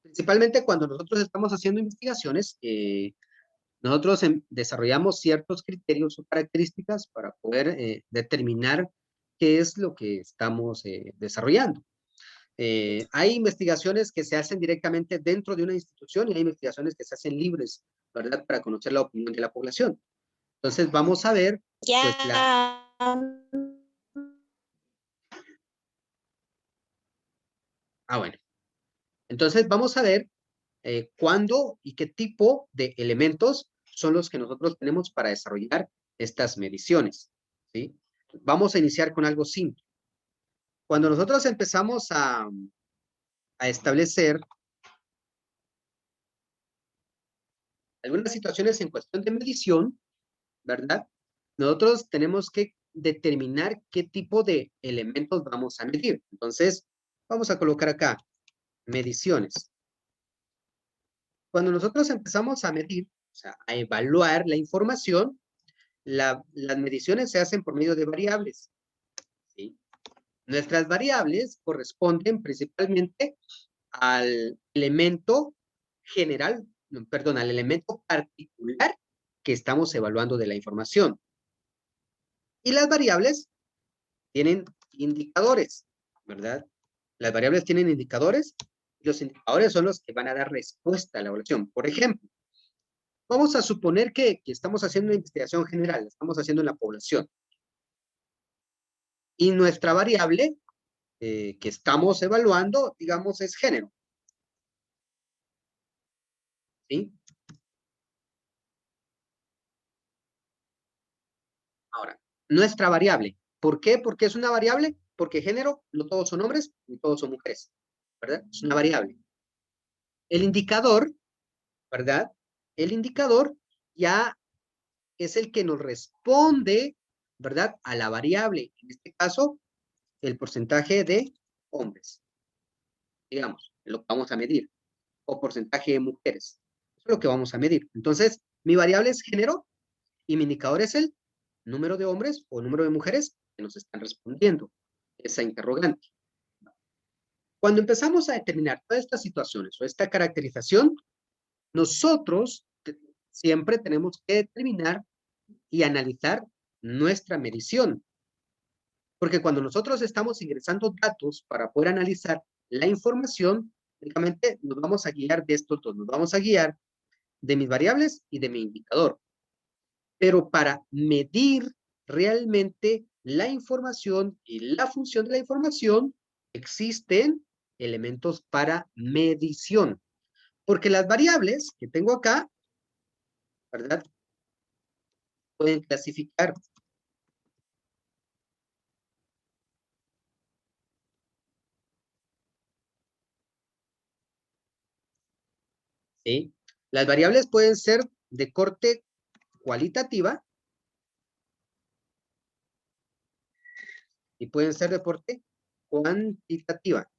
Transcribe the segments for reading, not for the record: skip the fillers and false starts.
Principalmente cuando nosotros estamos haciendo investigaciones, nosotros desarrollamos ciertos criterios o características para poder determinar qué es lo que estamos desarrollando. Hay investigaciones que se hacen directamente dentro de una institución y hay investigaciones que se hacen libres, ¿verdad? Para conocer la opinión de la población. Entonces vamos a ver, pues Ya. bueno. Entonces vamos a ver cuándo y qué tipo de elementos son los que nosotros tenemos para desarrollar estas mediciones, ¿sí? Vamos a iniciar con algo simple. Cuando nosotros empezamos a establecer algunas situaciones en cuestión de medición, ¿verdad? Nosotros tenemos que determinar qué tipo de elementos vamos a medir. Entonces, vamos a colocar acá, mediciones. Cuando nosotros empezamos a medir, o sea, a evaluar la información, las mediciones se hacen por medio de variables, ¿sí? Nuestras variables corresponden principalmente al elemento general, perdón, al elemento particular que estamos evaluando de la información. Y las variables tienen indicadores, ¿verdad? Las variables tienen indicadores y los indicadores son los que van a dar respuesta a la evaluación. Por ejemplo, vamos a suponer que estamos haciendo una investigación general, estamos haciendo en la población. Y nuestra variable que estamos evaluando, digamos, es género. ¿Sí? Ahora, nuestra variable. ¿Por qué? Porque es una variable. Porque género, no todos son hombres ni todos son mujeres, ¿verdad? Es una variable. El indicador, ¿verdad? El indicador ya es el que nos responde, ¿verdad? A la variable. En este caso, el porcentaje de hombres, digamos, lo que vamos a medir, o porcentaje de mujeres. Eso es lo que vamos a medir. Entonces, mi variable es género y mi indicador es el número de hombres o número de mujeres que nos están respondiendo esa interrogante. Cuando empezamos a determinar todas estas situaciones o esta caracterización, nosotros siempre tenemos que determinar y analizar nuestra medición. Porque cuando nosotros estamos ingresando datos para poder analizar la información, únicamente nos vamos a guiar de estos dos. Nos vamos a guiar de mis variables y de mi indicador. Pero para medir realmente la información y la función de la información, existen elementos para medición. Porque las variables que tengo acá, ¿verdad? Pueden clasificar. ¿Sí? Las variables pueden ser de corte cualitativa y pueden ser de corte cuantitativa.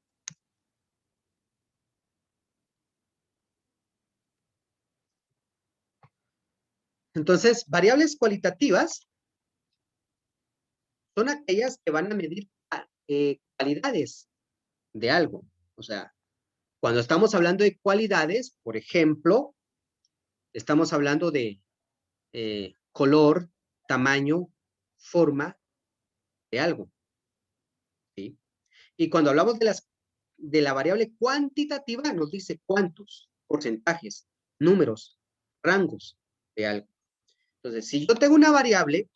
Entonces, variables cualitativas son aquellas que van a medir cualidades de algo. O sea, cuando estamos hablando de cualidades, por ejemplo, estamos hablando de color, tamaño, forma de algo. ¿Sí? Y cuando hablamos de la variable cuantitativa, nos dice cuántos, porcentajes, números, rangos de algo. Entonces, si yo tengo una variable,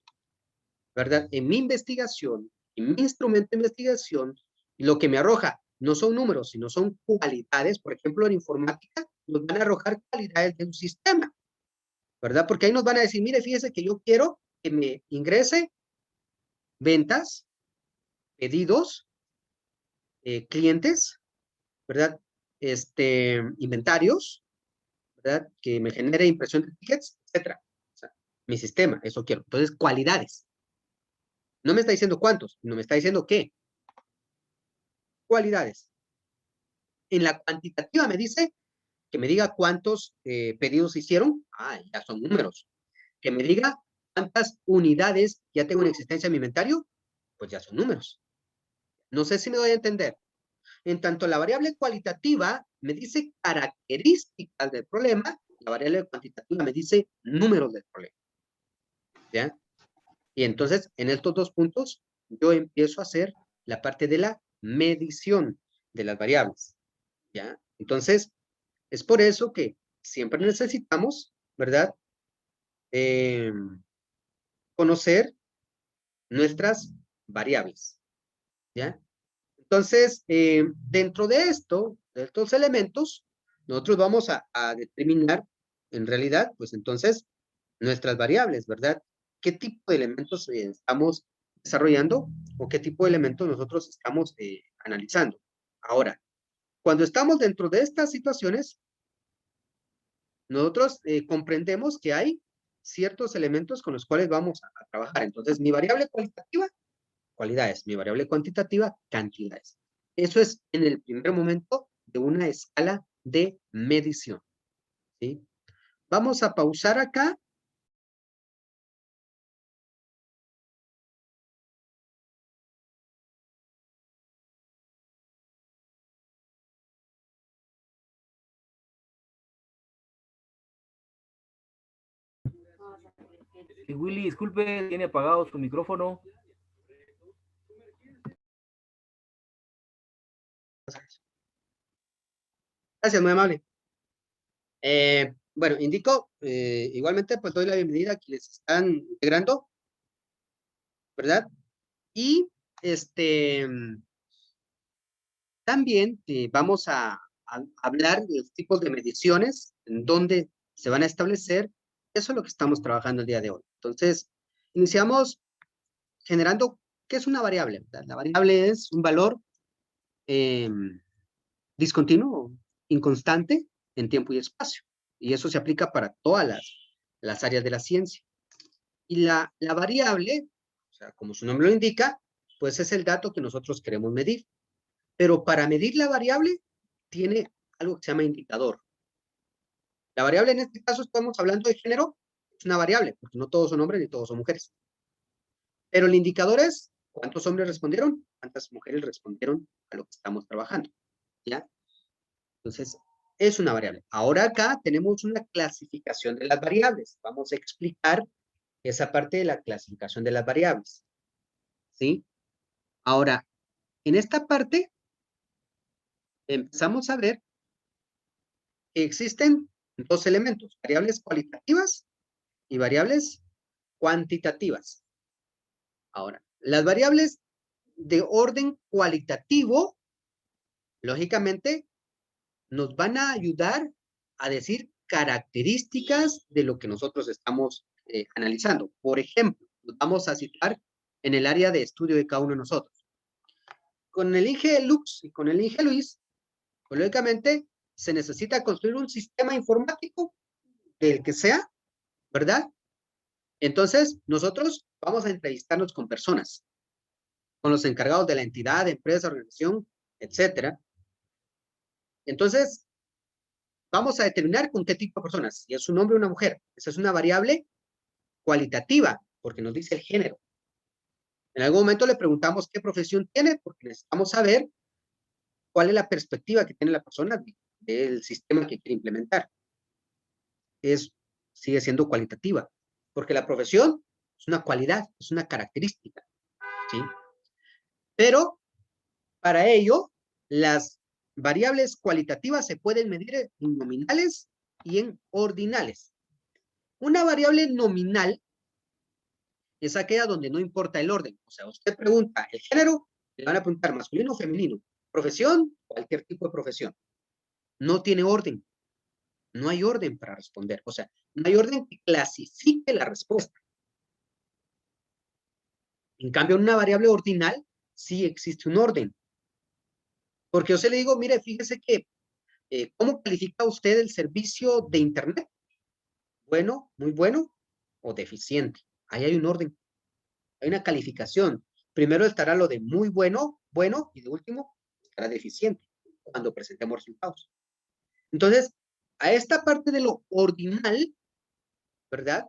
¿verdad? En mi investigación, en mi instrumento de investigación, lo que me arroja no son números, sino son cualidades. Por ejemplo, en informática nos van a arrojar cualidades de un sistema, ¿verdad? Porque ahí nos van a decir, mire, fíjese que yo quiero que me ingrese ventas, pedidos, clientes, ¿verdad? Inventarios, ¿verdad? Que me genere impresión de tickets, etcétera. O sea, mi sistema, eso quiero. Entonces, cualidades. No me está diciendo cuántos, no me está diciendo qué. Cualidades. En la cuantitativa me dice que me diga cuántos pedidos hicieron. Ah, ya son números. Que me diga cuántas unidades ya tengo en existencia en mi inventario. Pues ya son números. No sé si me doy a entender. En tanto, la variable cualitativa me dice características del problema, la variable cuantitativa me dice números del problema. ¿Ya? Y entonces, en estos dos puntos, yo empiezo a hacer la parte de la medición de las variables. ¿Ya? Entonces, es por eso que siempre necesitamos, ¿verdad? Conocer nuestras variables. ¿Ya? Entonces, dentro de esto, de estos elementos, nosotros vamos a determinar, en realidad, pues entonces, nuestras variables, ¿verdad? ¿Qué tipo de elementos estamos desarrollando o qué tipo de elementos nosotros estamos analizando? Ahora, cuando estamos dentro de estas situaciones, nosotros comprendemos que hay ciertos elementos con los cuales vamos a trabajar. Entonces, mi variable cualitativa, cualidades. Mi variable cuantitativa, cantidades. Eso es en el primer momento de una escala de medición. ¿Sí? Vamos a pausar acá. Willy, disculpe, tiene apagado su micrófono. Gracias, muy amable. Bueno, indico, igualmente, pues doy la bienvenida a quienes están integrando, ¿verdad? Y también vamos a hablar de los tipos de mediciones en donde se van a establecer. Eso es lo que estamos trabajando el día de hoy. Entonces, iniciamos generando, ¿qué es una variable? ¿Verdad? La variable es un valor discontinuo, inconstante en tiempo y espacio. Y eso se aplica para todas las áreas de la ciencia. Y la variable, o sea, como su nombre lo indica, pues es el dato que nosotros queremos medir. Pero para medir la variable, tiene algo que se llama indicador. La variable en este caso estamos hablando de género, es una variable, porque no todos son hombres ni todos son mujeres. Pero el indicador es cuántos hombres respondieron, cuántas mujeres respondieron a lo que estamos trabajando. ¿Ya? Entonces, es una variable. Ahora acá tenemos una clasificación de las variables. Vamos a explicar esa parte de la clasificación de las variables. ¿Sí? Ahora, en esta parte, empezamos a ver que existen dos elementos, variables cualitativas y variables cuantitativas. Ahora, las variables de orden cualitativo, lógicamente, nos van a ayudar a decir características de lo que nosotros estamos analizando. Por ejemplo, nos vamos a citar en el área de estudio de cada uno de nosotros. Con el Inge Lux y con el Inge Luis, pues, lógicamente, se necesita construir un sistema informático del que sea, ¿verdad? Entonces, nosotros vamos a entrevistarnos con personas, con los encargados de la entidad, empresa, organización, etcétera. Entonces, vamos a determinar con qué tipo de personas, si es un hombre o una mujer. Esa es una variable cualitativa, porque nos dice el género. En algún momento le preguntamos qué profesión tiene, porque necesitamos saber cuál es la perspectiva que tiene la persona del sistema que quiere implementar. Sigue siendo cualitativa, porque la profesión es una cualidad, es una característica, ¿sí? Pero para ello, las variables cualitativas se pueden medir en nominales y en ordinales. Una variable nominal es aquella donde no importa el orden. O sea, usted pregunta el género, le van a preguntar masculino o femenino, profesión, cualquier tipo de profesión. No tiene orden. No hay orden para responder. O sea, no hay orden que clasifique la respuesta. En cambio, en una variable ordinal sí existe un orden. Porque yo se le digo, mire, fíjese que, ¿cómo califica usted el servicio de Internet? ¿Bueno, muy bueno o deficiente? Ahí hay un orden. Hay una calificación. Primero estará lo de muy bueno, bueno, y de último estará deficiente cuando presentemos resultados. Entonces, a esta parte de lo ordinal, ¿verdad?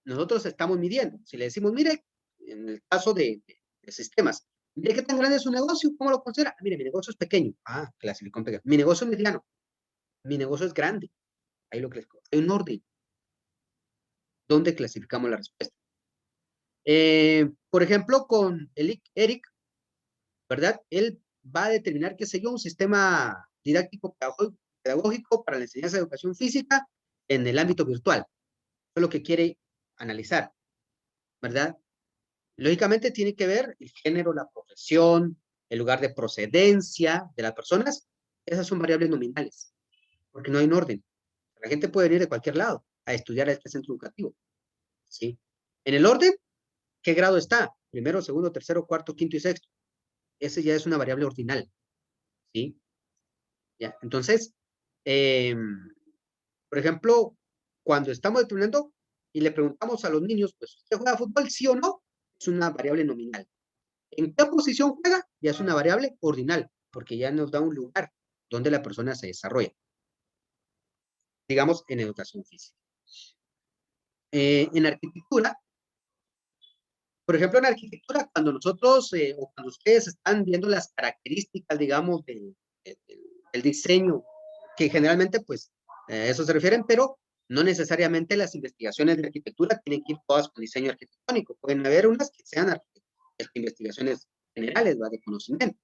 Nosotros estamos midiendo. Si le decimos, mire, en el caso de sistemas, mire qué tan grande es su negocio, ¿cómo lo considera? Mire, mi negocio es pequeño. Ah, clasificó en pequeño. Mi negocio es mediano. mi negocio es grande. Ahí lo clasifico. Hay un orden. ¿Dónde clasificamos la respuesta? Por ejemplo, con Eric, ¿verdad? Él va a determinar, qué sé yo, un sistema didáctico pedagógico para la enseñanza de educación física en el ámbito virtual. Eso es lo que quiere analizar, ¿verdad? Lógicamente tiene que ver el género, la profesión, el lugar de procedencia de las personas. Esas son variables nominales, porque no hay un orden. La gente puede venir de cualquier lado a estudiar a este centro educativo, ¿sí? En el orden, ¿qué grado está? Primero, segundo, tercero, cuarto, quinto y sexto. Ese ya es una variable ordinal, ¿sí? ¿Ya? Entonces, eh, por ejemplo, cuando estamos determinando y le preguntamos a los niños, pues, ¿usted juega fútbol, sí o no? Es una variable nominal. ¿En qué posición juega? Ya es una variable ordinal, porque ya nos da un lugar donde la persona se desarrolla. Digamos, en educación física. En arquitectura, por ejemplo, en arquitectura, cuando nosotros o cuando ustedes están viendo las características, digamos, del diseño, que generalmente, pues, a eso se refieren, pero no necesariamente las investigaciones de arquitectura tienen que ir todas con diseño arquitectónico. Pueden haber unas que sean investigaciones generales, ¿va? De conocimiento.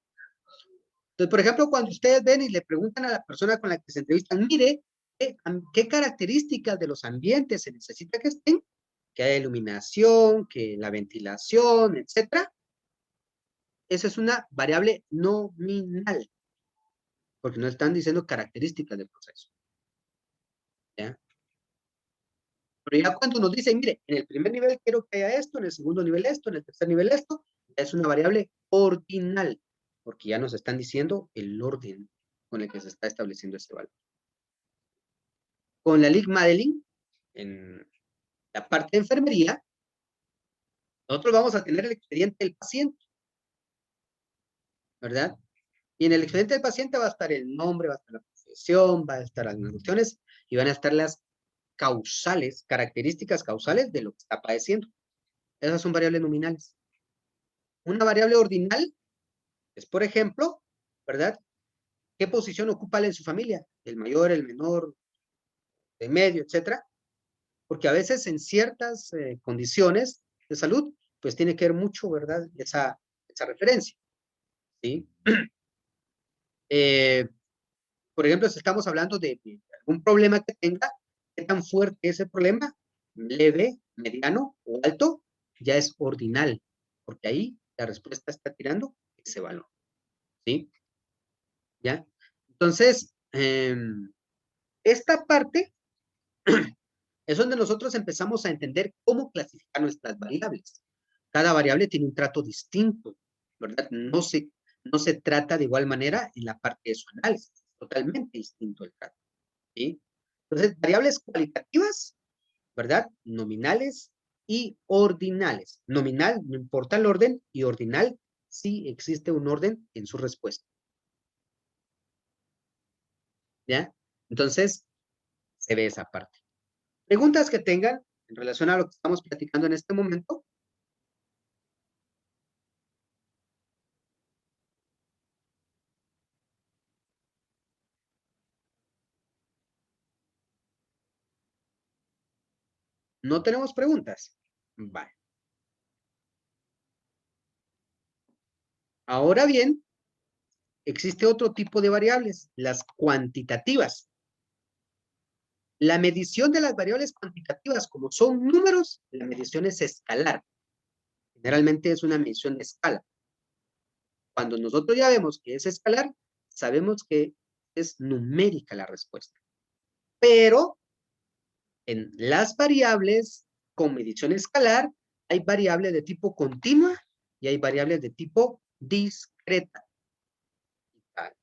Entonces, por ejemplo, cuando ustedes ven y le preguntan a la persona con la que se entrevistan, mire, ¿qué características de los ambientes se necesita que estén? Que haya iluminación, que la ventilación, etcétera. Esa es una variable nominal, porque no están diciendo características del proceso. ¿Ya? Pero ya cuando nos dicen, mire, en el primer nivel quiero que haya esto, en el segundo nivel esto, en el tercer nivel esto, ya es una variable ordinal, porque ya nos están diciendo el orden con el que se está estableciendo ese valor. Con la League Modeling, en la parte de enfermería, nosotros vamos a tener el expediente del paciente, ¿verdad? Y en el expediente del paciente va a estar el nombre, va a estar la profesión, va a estar las funciones y van a estar las causales, características causales de lo que está padeciendo. Esas son variables nominales. Una variable ordinal es, por ejemplo, ¿verdad? ¿Qué posición ocupa él en su familia? El mayor, el menor, de medio, etcétera. Porque a veces en ciertas condiciones de salud, pues tiene que ver mucho, ¿verdad? Esa referencia, ¿sí? Por ejemplo, si estamos hablando de algún problema que tenga, ¿qué tan fuerte es el problema? Leve, mediano o alto, ya es ordinal, porque ahí la respuesta está tirando ese valor, ¿sí? ¿Ya? Entonces, esta parte es donde nosotros empezamos a entender cómo clasificar nuestras variables. Cada variable tiene un trato distinto, ¿verdad? No se trata de igual manera en la parte de su análisis, es totalmente distinto el trato, ¿sí? Entonces, variables cualitativas, ¿verdad? Nominales y ordinales. Nominal, no importa el orden, y ordinal, sí existe un orden en su respuesta, ¿ya? Entonces, se ve esa parte. Preguntas que tengan en relación a lo que estamos platicando en este momento. ¿No tenemos preguntas? Vale. Ahora bien, existe otro tipo de variables, las cuantitativas. La medición de las variables cuantitativas, como son números, la medición es escalar. Generalmente es una medición de escala. Cuando nosotros ya vemos que es escalar, sabemos que es numérica la respuesta. Pero en las variables con medición escalar, hay variables de tipo continua y hay variables de tipo discreta.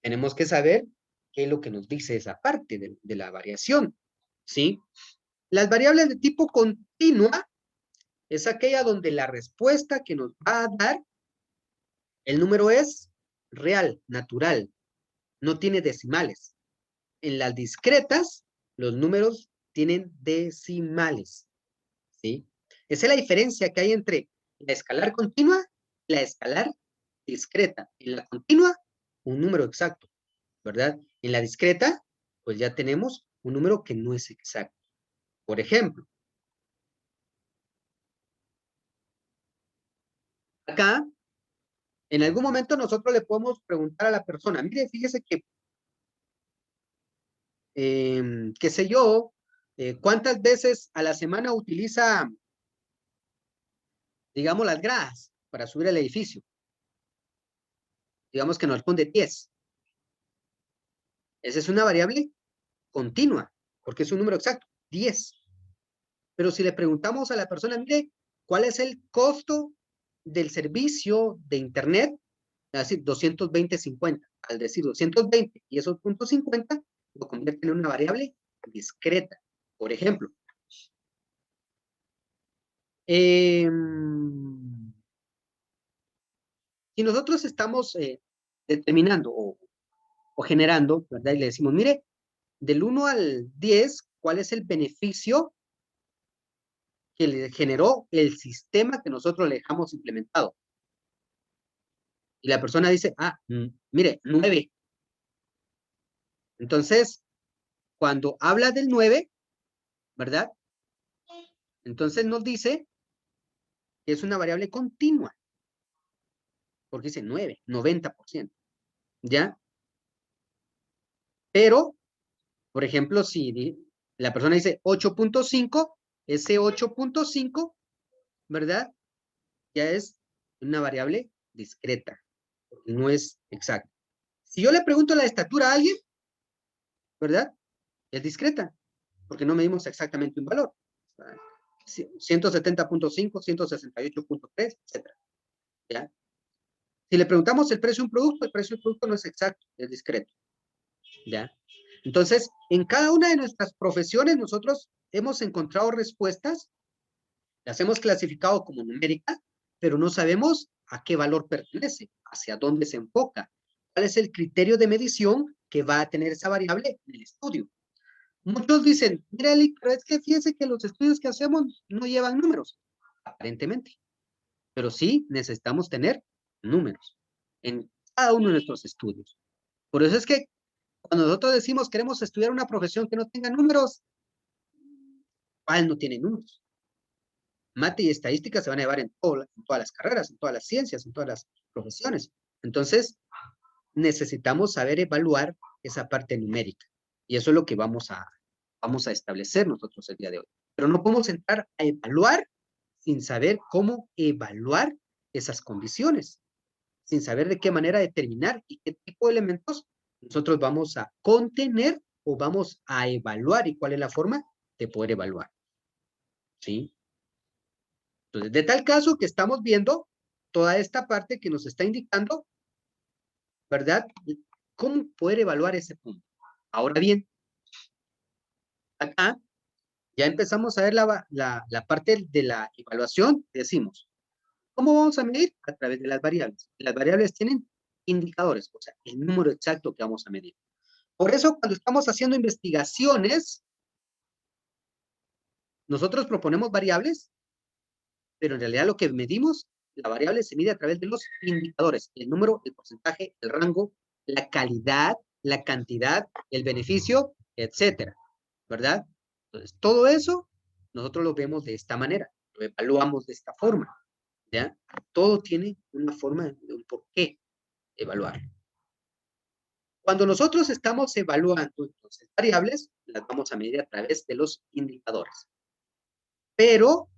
Tenemos que saber qué es lo que nos dice esa parte de la variación, ¿sí? Las variables de tipo continua es aquella donde la respuesta que nos va a dar, el número es real, natural, no tiene decimales. En las discretas, los números tienen decimales, ¿sí? Esa es la diferencia que hay entre la escalar continua y la escalar discreta. En la continua, un número exacto, ¿verdad? En la discreta, pues ya tenemos un número que no es exacto. Por ejemplo, acá, en algún momento nosotros le podemos preguntar a la persona, mire, fíjese que, qué sé yo, ¿cuántas veces a la semana utiliza, digamos, las gradas para subir al edificio? Digamos que nos responde 10. Esa es una variable continua, porque es un número exacto, 10. Pero si le preguntamos a la persona, mire, ¿cuál es el costo del servicio de Internet? Es decir, 220.50. Al decir 220 y esos puntos 50, lo convierte en una variable discreta. Por ejemplo, si nosotros estamos determinando o generando, ¿verdad? Y le decimos, mire, del 1 al 10, ¿cuál es el beneficio que le generó el sistema que nosotros le dejamos implementado? Y la persona dice, mire, 9. Entonces, cuando habla del 9, ¿verdad? Entonces nos dice que es una variable continua, porque dice 9, 90%, ¿ya? Pero, por ejemplo, si la persona dice 8.5, ese 8.5, ¿verdad? Ya es una variable discreta, porque no es exacta. Si yo le pregunto la estatura a alguien, ¿verdad? Es discreta, porque no medimos exactamente un valor. 170.5, 168.3, etcétera. ¿Ya? Si le preguntamos el precio de un producto, el precio del producto no es exacto, es discreto. ¿Ya? Entonces, en cada una de nuestras profesiones nosotros hemos encontrado respuestas, las hemos clasificado como numéricas, pero no sabemos a qué valor pertenece, hacia dónde se enfoca, cuál es el criterio de medición que va a tener esa variable en el estudio. Muchos dicen, mira, Eli, pero es que fíjese que los estudios que hacemos no llevan números, aparentemente, pero sí necesitamos tener números en cada uno de nuestros estudios. Por eso es que cuando nosotros decimos queremos estudiar una profesión que no tenga números, ¿cuál no tiene números? Mate y estadística se van a llevar en todas las carreras, en todas las ciencias, en todas las profesiones. Entonces, necesitamos saber evaluar esa parte numérica. Y eso es lo que vamos a establecer nosotros el día de hoy. Pero no podemos entrar a evaluar sin saber cómo evaluar esas condiciones, sin saber de qué manera determinar y qué tipo de elementos nosotros vamos a contener o vamos a evaluar y cuál es la forma de poder evaluar. ¿Sí? Entonces, de tal caso que estamos viendo toda esta parte que nos está indicando, ¿verdad? ¿Cómo poder evaluar ese punto? Ahora bien, acá ya empezamos a ver la parte de la evaluación. Decimos, ¿cómo vamos a medir? A través de las variables. Las variables tienen indicadores, o sea, el número exacto que vamos a medir. Por eso, cuando estamos haciendo investigaciones, nosotros proponemos variables, pero en realidad lo que medimos, la variable se mide a través de los indicadores, el número, el porcentaje, el rango, la calidad, la cantidad, el beneficio, etcétera, ¿verdad? Entonces, todo eso nosotros lo vemos de esta manera, lo evaluamos de esta forma, ¿ya? Todo tiene una forma, un porqué evaluar. Cuando nosotros estamos evaluando entonces variables, las vamos a medir a través de los indicadores. Pero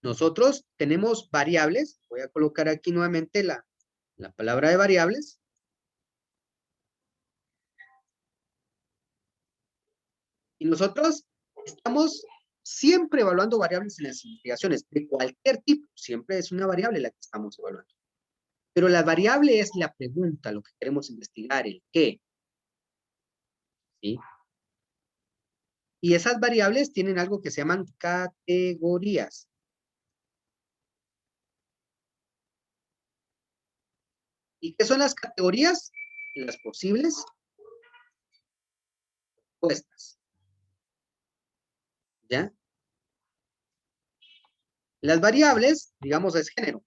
nosotros tenemos variables, voy a colocar aquí nuevamente la palabra de variables. Y nosotros estamos siempre evaluando variables en las investigaciones, de cualquier tipo, siempre es una variable la que estamos evaluando. Pero la variable es la pregunta, lo que queremos investigar, el qué. ¿Sí? Y esas variables tienen algo que se llaman categorías. ¿Y qué son las categorías? Las posibles respuestas. ¿Ya? Las variables, digamos, es género.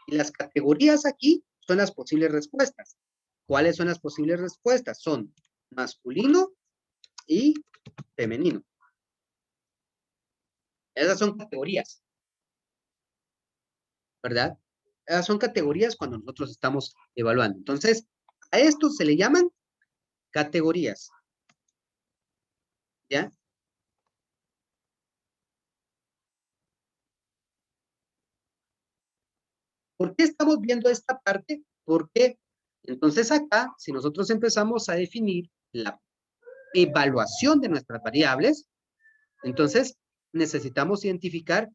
Y las categorías aquí son las posibles respuestas. ¿Cuáles son las posibles respuestas? Son masculino y femenino. Esas son categorías, ¿verdad? Esas son categorías cuando nosotros estamos evaluando. Entonces, a esto se le llaman categorías. ¿Ya? ¿Por qué estamos viendo esta parte? Porque entonces acá, si nosotros empezamos a definir la evaluación de nuestras variables, entonces necesitamos identificar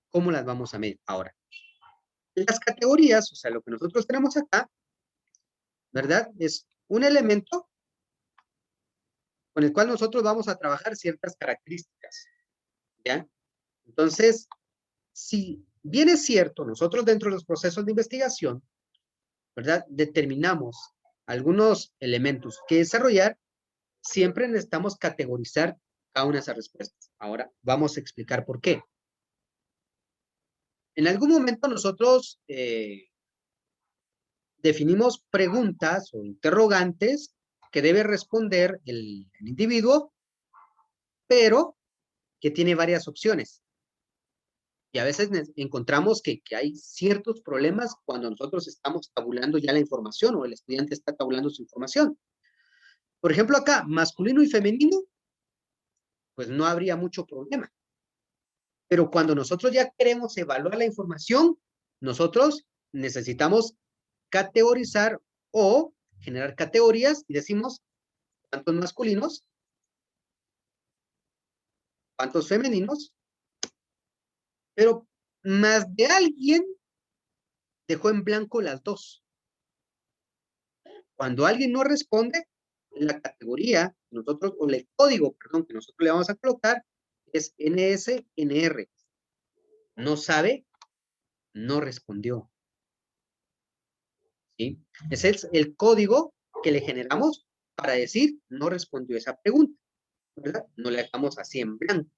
cómo las vamos a medir. Ahora, las categorías, o sea, lo que nosotros tenemos acá, ¿verdad? Es un elemento con el cual nosotros vamos a trabajar ciertas características, ¿ya? Entonces, si bien es cierto, nosotros dentro de los procesos de investigación, ¿verdad? Determinamos algunos elementos que desarrollar, siempre necesitamos categorizar cada una de esas respuestas. Ahora, vamos a explicar por qué. En algún momento nosotros definimos preguntas o interrogantes que debe responder el individuo, pero que tiene varias opciones. Y a veces encontramos que hay ciertos problemas cuando nosotros estamos tabulando ya la información o el estudiante está tabulando su información. Por ejemplo, acá, masculino y femenino, pues no habría mucho problema. Pero cuando nosotros ya queremos evaluar la información, nosotros necesitamos categorizar o generar categorías y decimos cuántos masculinos, cuántos femeninos, pero más de alguien dejó en blanco las dos. Cuando alguien no responde, la categoría, nosotros, o el código, perdón, que nosotros le vamos a colocar es NSNR. No sabe, no respondió. ¿Sí? Ese es el código que le generamos para decir no respondió esa pregunta, ¿verdad? No la dejamos así en blanco.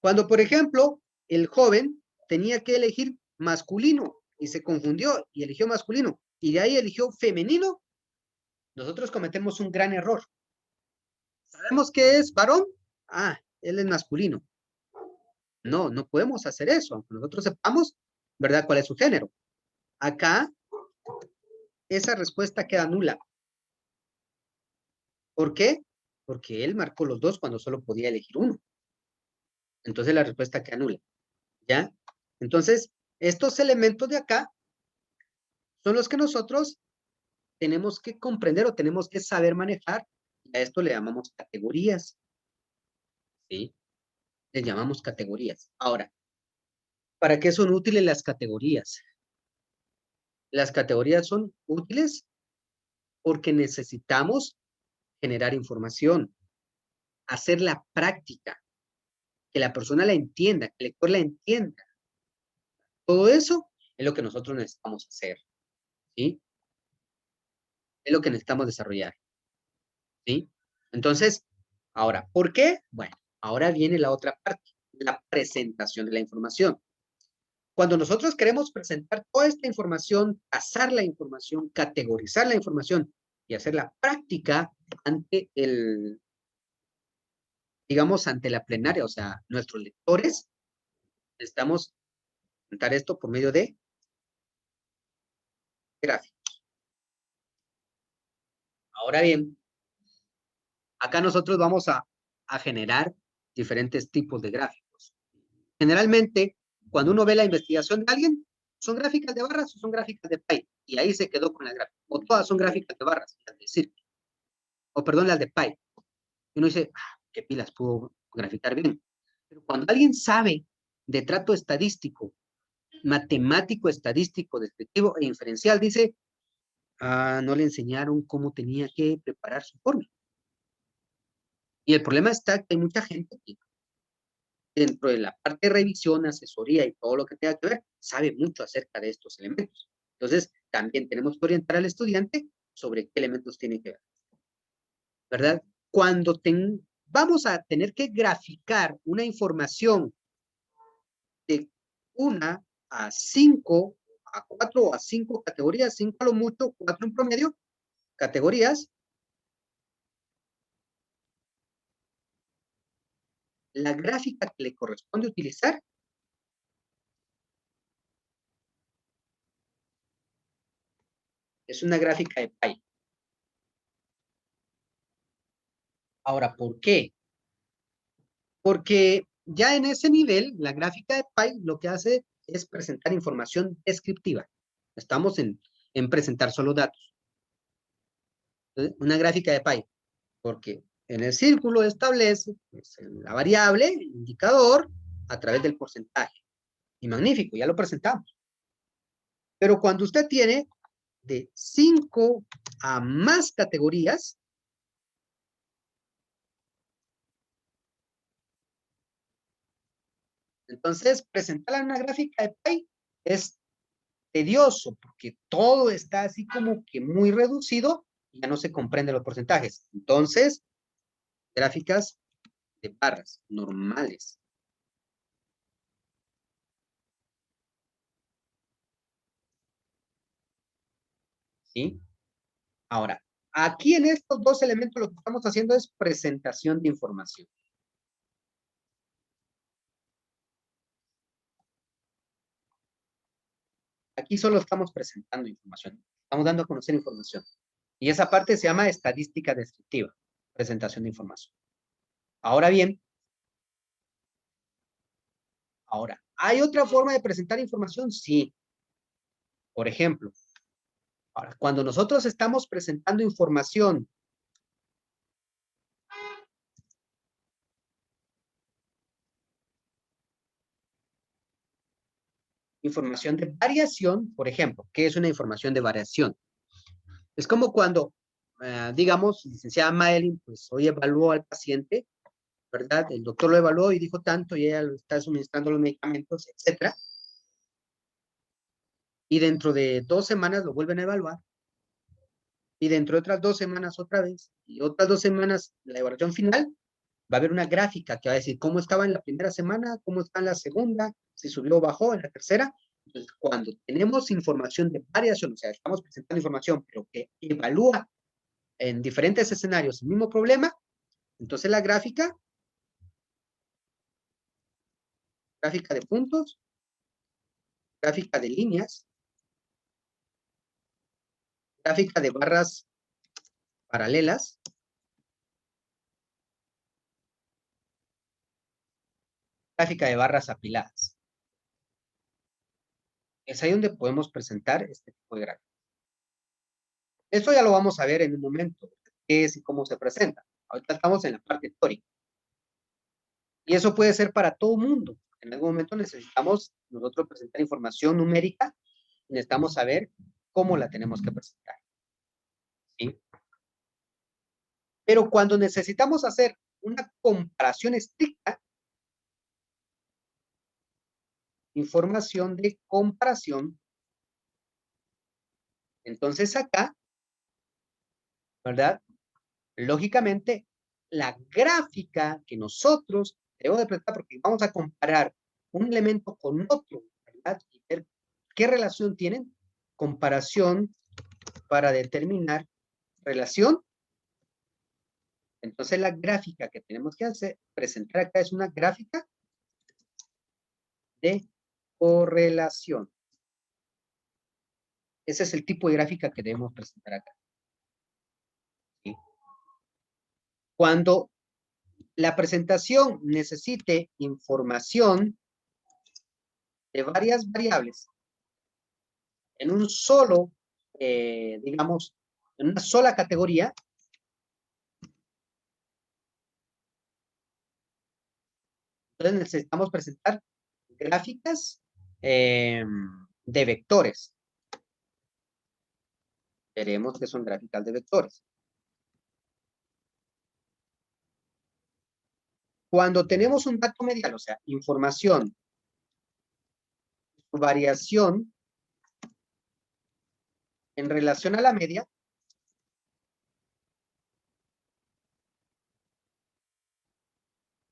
Cuando, por ejemplo, el joven tenía que elegir masculino y se confundió y eligió masculino y de ahí eligió femenino, nosotros cometemos un gran error. ¿Sabemos que es varón? Ah, él es masculino. No, no podemos hacer eso, aunque nosotros sepamos, ¿verdad?, cuál es su género. Acá, esa respuesta queda nula. ¿Por qué? Porque él marcó los dos cuando solo podía elegir uno. Entonces la respuesta queda nula. ¿Ya? Entonces, estos elementos de acá son los que nosotros tenemos que comprender o tenemos que saber manejar. A esto le llamamos categorías. ¿Sí? Le llamamos categorías. Ahora, ¿para qué son útiles las categorías? Las categorías son útiles porque necesitamos generar información, hacer la práctica, que la persona la entienda, que el lector la entienda. Todo eso es lo que nosotros necesitamos hacer, ¿sí? Es lo que necesitamos desarrollar, ¿sí? Entonces, ahora, ¿por qué? Bueno, ahora viene la otra parte, la presentación de la información. Cuando nosotros queremos presentar toda esta información, tasar la información, categorizar la información y hacer la práctica ante digamos, ante la plenaria, o sea, nuestros lectores, necesitamos presentar esto por medio de gráficos. Ahora bien, acá nosotros vamos a generar diferentes tipos de gráficos. Generalmente, cuando uno ve la investigación de alguien, ¿son gráficas de barras o son gráficas de pie? Y ahí se quedó con las gráficas. O todas son gráficas de barras, las de círculo. O perdón, las de pie. Y uno dice, ah, qué pilas, pudo graficar bien. Pero cuando alguien sabe de trato estadístico, matemático, estadístico, descriptivo e inferencial, dice, ah, no le enseñaron cómo tenía que preparar su fórmula. Y el problema está que hay mucha gente que dentro de la parte de revisión, asesoría y todo lo que tenga que ver, sabe mucho acerca de estos elementos. Entonces, también tenemos que orientar al estudiante sobre qué elementos tiene que ver. ¿Verdad? Cuando vamos a tener que graficar una información de 1 a 5, a 4 o a 5 categorías, 5 a lo mucho, 4 en promedio, categorías, la gráfica que le corresponde utilizar es una gráfica de pie. Ahora, ¿por qué? Porque ya en ese nivel, la gráfica de pie lo que hace es presentar información descriptiva. Estamos en presentar solo datos. Entonces, una gráfica de pie, porque en el círculo establece pues, la variable, el indicador, a través del porcentaje. Y magnífico, ya lo presentamos. Pero cuando usted tiene de 5 a más categorías, entonces presentar una gráfica de pie es tedioso porque todo está así como que muy reducido y ya no se comprende los porcentajes. Entonces, gráficas de barras normales. ¿Sí? Ahora, aquí en estos dos elementos lo que estamos haciendo es presentación de información. Aquí solo estamos presentando información. Estamos dando a conocer información. Y esa parte se llama estadística descriptiva, presentación de información. Ahora bien, ¿hay otra forma de presentar información? Sí. Por ejemplo, ahora, cuando nosotros estamos presentando información de variación, por ejemplo, ¿qué es una información de variación? Es como cuando, digamos, licenciada Madeline, pues hoy evaluó al paciente, ¿verdad? El doctor lo evaluó y dijo tanto y ella lo está suministrando los medicamentos, etcétera. Y dentro de 2 semanas lo vuelven a evaluar. Y dentro de otras 2 semanas otra vez. Y otras 2 semanas, la evaluación final, va a haber una gráfica que va a decir cómo estaba en la primera semana, cómo está en la segunda, si subió o bajó en la tercera. Entonces, cuando tenemos información de variación, o sea, estamos presentando información, pero que evalúa en diferentes escenarios el mismo problema, entonces la gráfica de puntos, gráfica de líneas, gráfica de barras paralelas, gráfica de barras apiladas. Es ahí donde podemos presentar este tipo de gráfica. Esto ya lo vamos a ver en un momento, qué es y cómo se presenta. Ahorita estamos en la parte teórica. Y eso puede ser para todo mundo. En algún momento necesitamos nosotros presentar información numérica, necesitamos saber cómo la tenemos que presentar. ¿Sí? Pero cuando necesitamos hacer una comparación estricta, información de comparación, entonces acá, ¿verdad? Lógicamente, la gráfica que nosotros debemos de presentar, porque vamos a comparar un elemento con otro, ¿verdad? Y ver qué relación tienen. Comparación para determinar relación. Entonces, la gráfica que tenemos que hacer, presentar acá es una gráfica de correlación. Ese es el tipo de gráfica que debemos presentar acá. ¿Sí? Cuando la presentación necesite información de varias variables en un solo, digamos, en una sola categoría, entonces necesitamos presentar gráficas de vectores. Veremos que son gráficas de vectores. Cuando tenemos un dato medial, o sea, información, variación en relación a la media,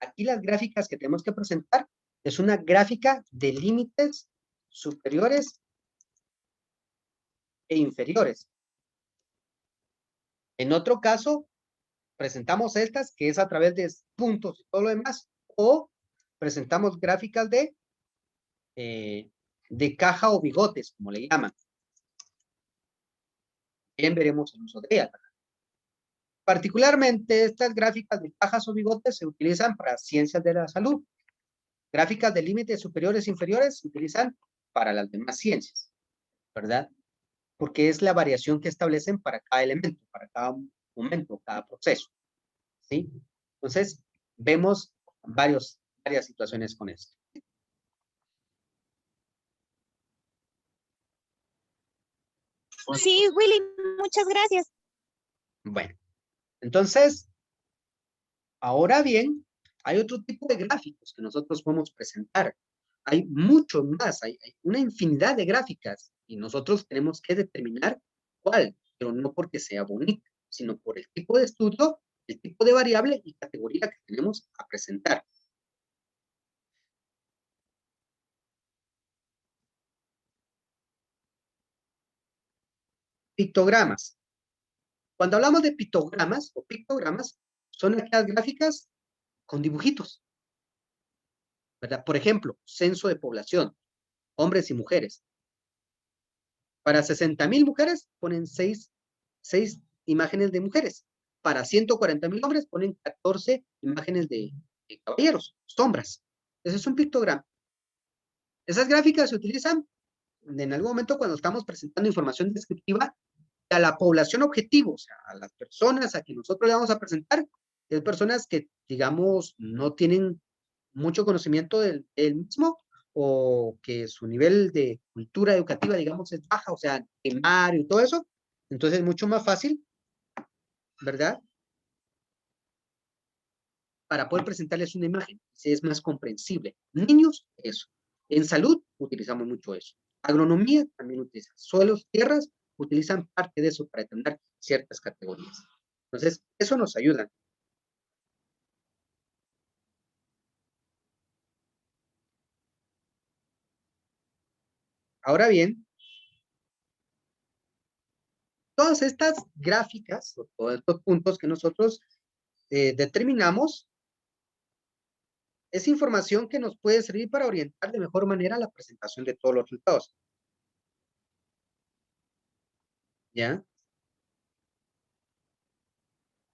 aquí las gráficas que tenemos que presentar es una gráfica de límites superiores e inferiores. En otro caso, presentamos estas, que es a través de puntos y todo lo demás, o presentamos gráficas de caja o bigotes, como le llaman. Bien, veremos el uso de ellas. Particularmente, estas gráficas de cajas o bigotes se utilizan para ciencias de la salud. Gráficas de límites superiores e inferiores se utilizan para las demás ciencias, ¿verdad? Porque es la variación que establecen para cada elemento, para cada momento, cada proceso, ¿sí? Entonces, vemos varias situaciones con esto. Sí, Willy, muchas gracias. Bueno, entonces, ahora bien, hay otro tipo de gráficos que nosotros podemos presentar. Hay mucho más, hay una infinidad de gráficas y nosotros tenemos que determinar cuál, pero no porque sea bonita, sino por el tipo de estudio, el tipo de variable y categoría que tenemos a presentar. Pictogramas. Cuando hablamos de pictogramas o pictogramas, son aquellas gráficas con dibujitos, ¿verdad? Por ejemplo, censo de población, hombres y mujeres. Para 60,000 mujeres ponen 6 imágenes de mujeres. Para 140,000 hombres ponen 14 imágenes de caballeros, sombras. Ese es un pictograma. Esas gráficas se utilizan en algún momento cuando estamos presentando información descriptiva a la población objetivo, o sea, a las personas a que nosotros le vamos a presentar, es personas que, digamos, no tienen mucho conocimiento del mismo o que su nivel de cultura educativa, digamos, es baja, o sea, primario y todo eso, entonces es mucho más fácil, ¿verdad? Para poder presentarles una imagen, es más comprensible. Niños, eso. En salud, utilizamos mucho eso. Agronomía, también utiliza. Suelos, tierras, utilizan parte de eso para determinar ciertas categorías. Entonces, eso nos ayuda. Ahora bien, todas estas gráficas, o todos estos puntos que nosotros determinamos, es información que nos puede servir para orientar de mejor manera la presentación de todos los resultados. ¿Ya?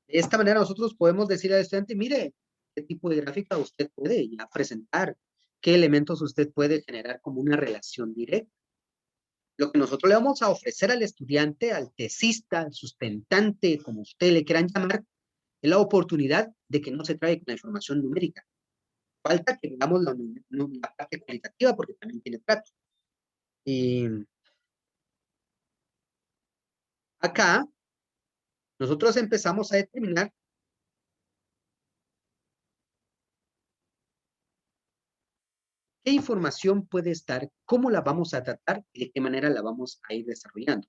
De esta manera nosotros podemos decir al estudiante, mire, qué tipo de gráfica usted puede ya presentar, qué elementos usted puede generar como una relación directa. Lo que nosotros le vamos a ofrecer al estudiante, al tesista, al sustentante, como usted le quieran llamar, es la oportunidad de que no se trae con la información numérica. Falta que veamos la parte cualitativa porque también tiene trato. Y acá nosotros empezamos a determinar qué información puede estar, cómo la vamos a tratar y de qué manera la vamos a ir desarrollando.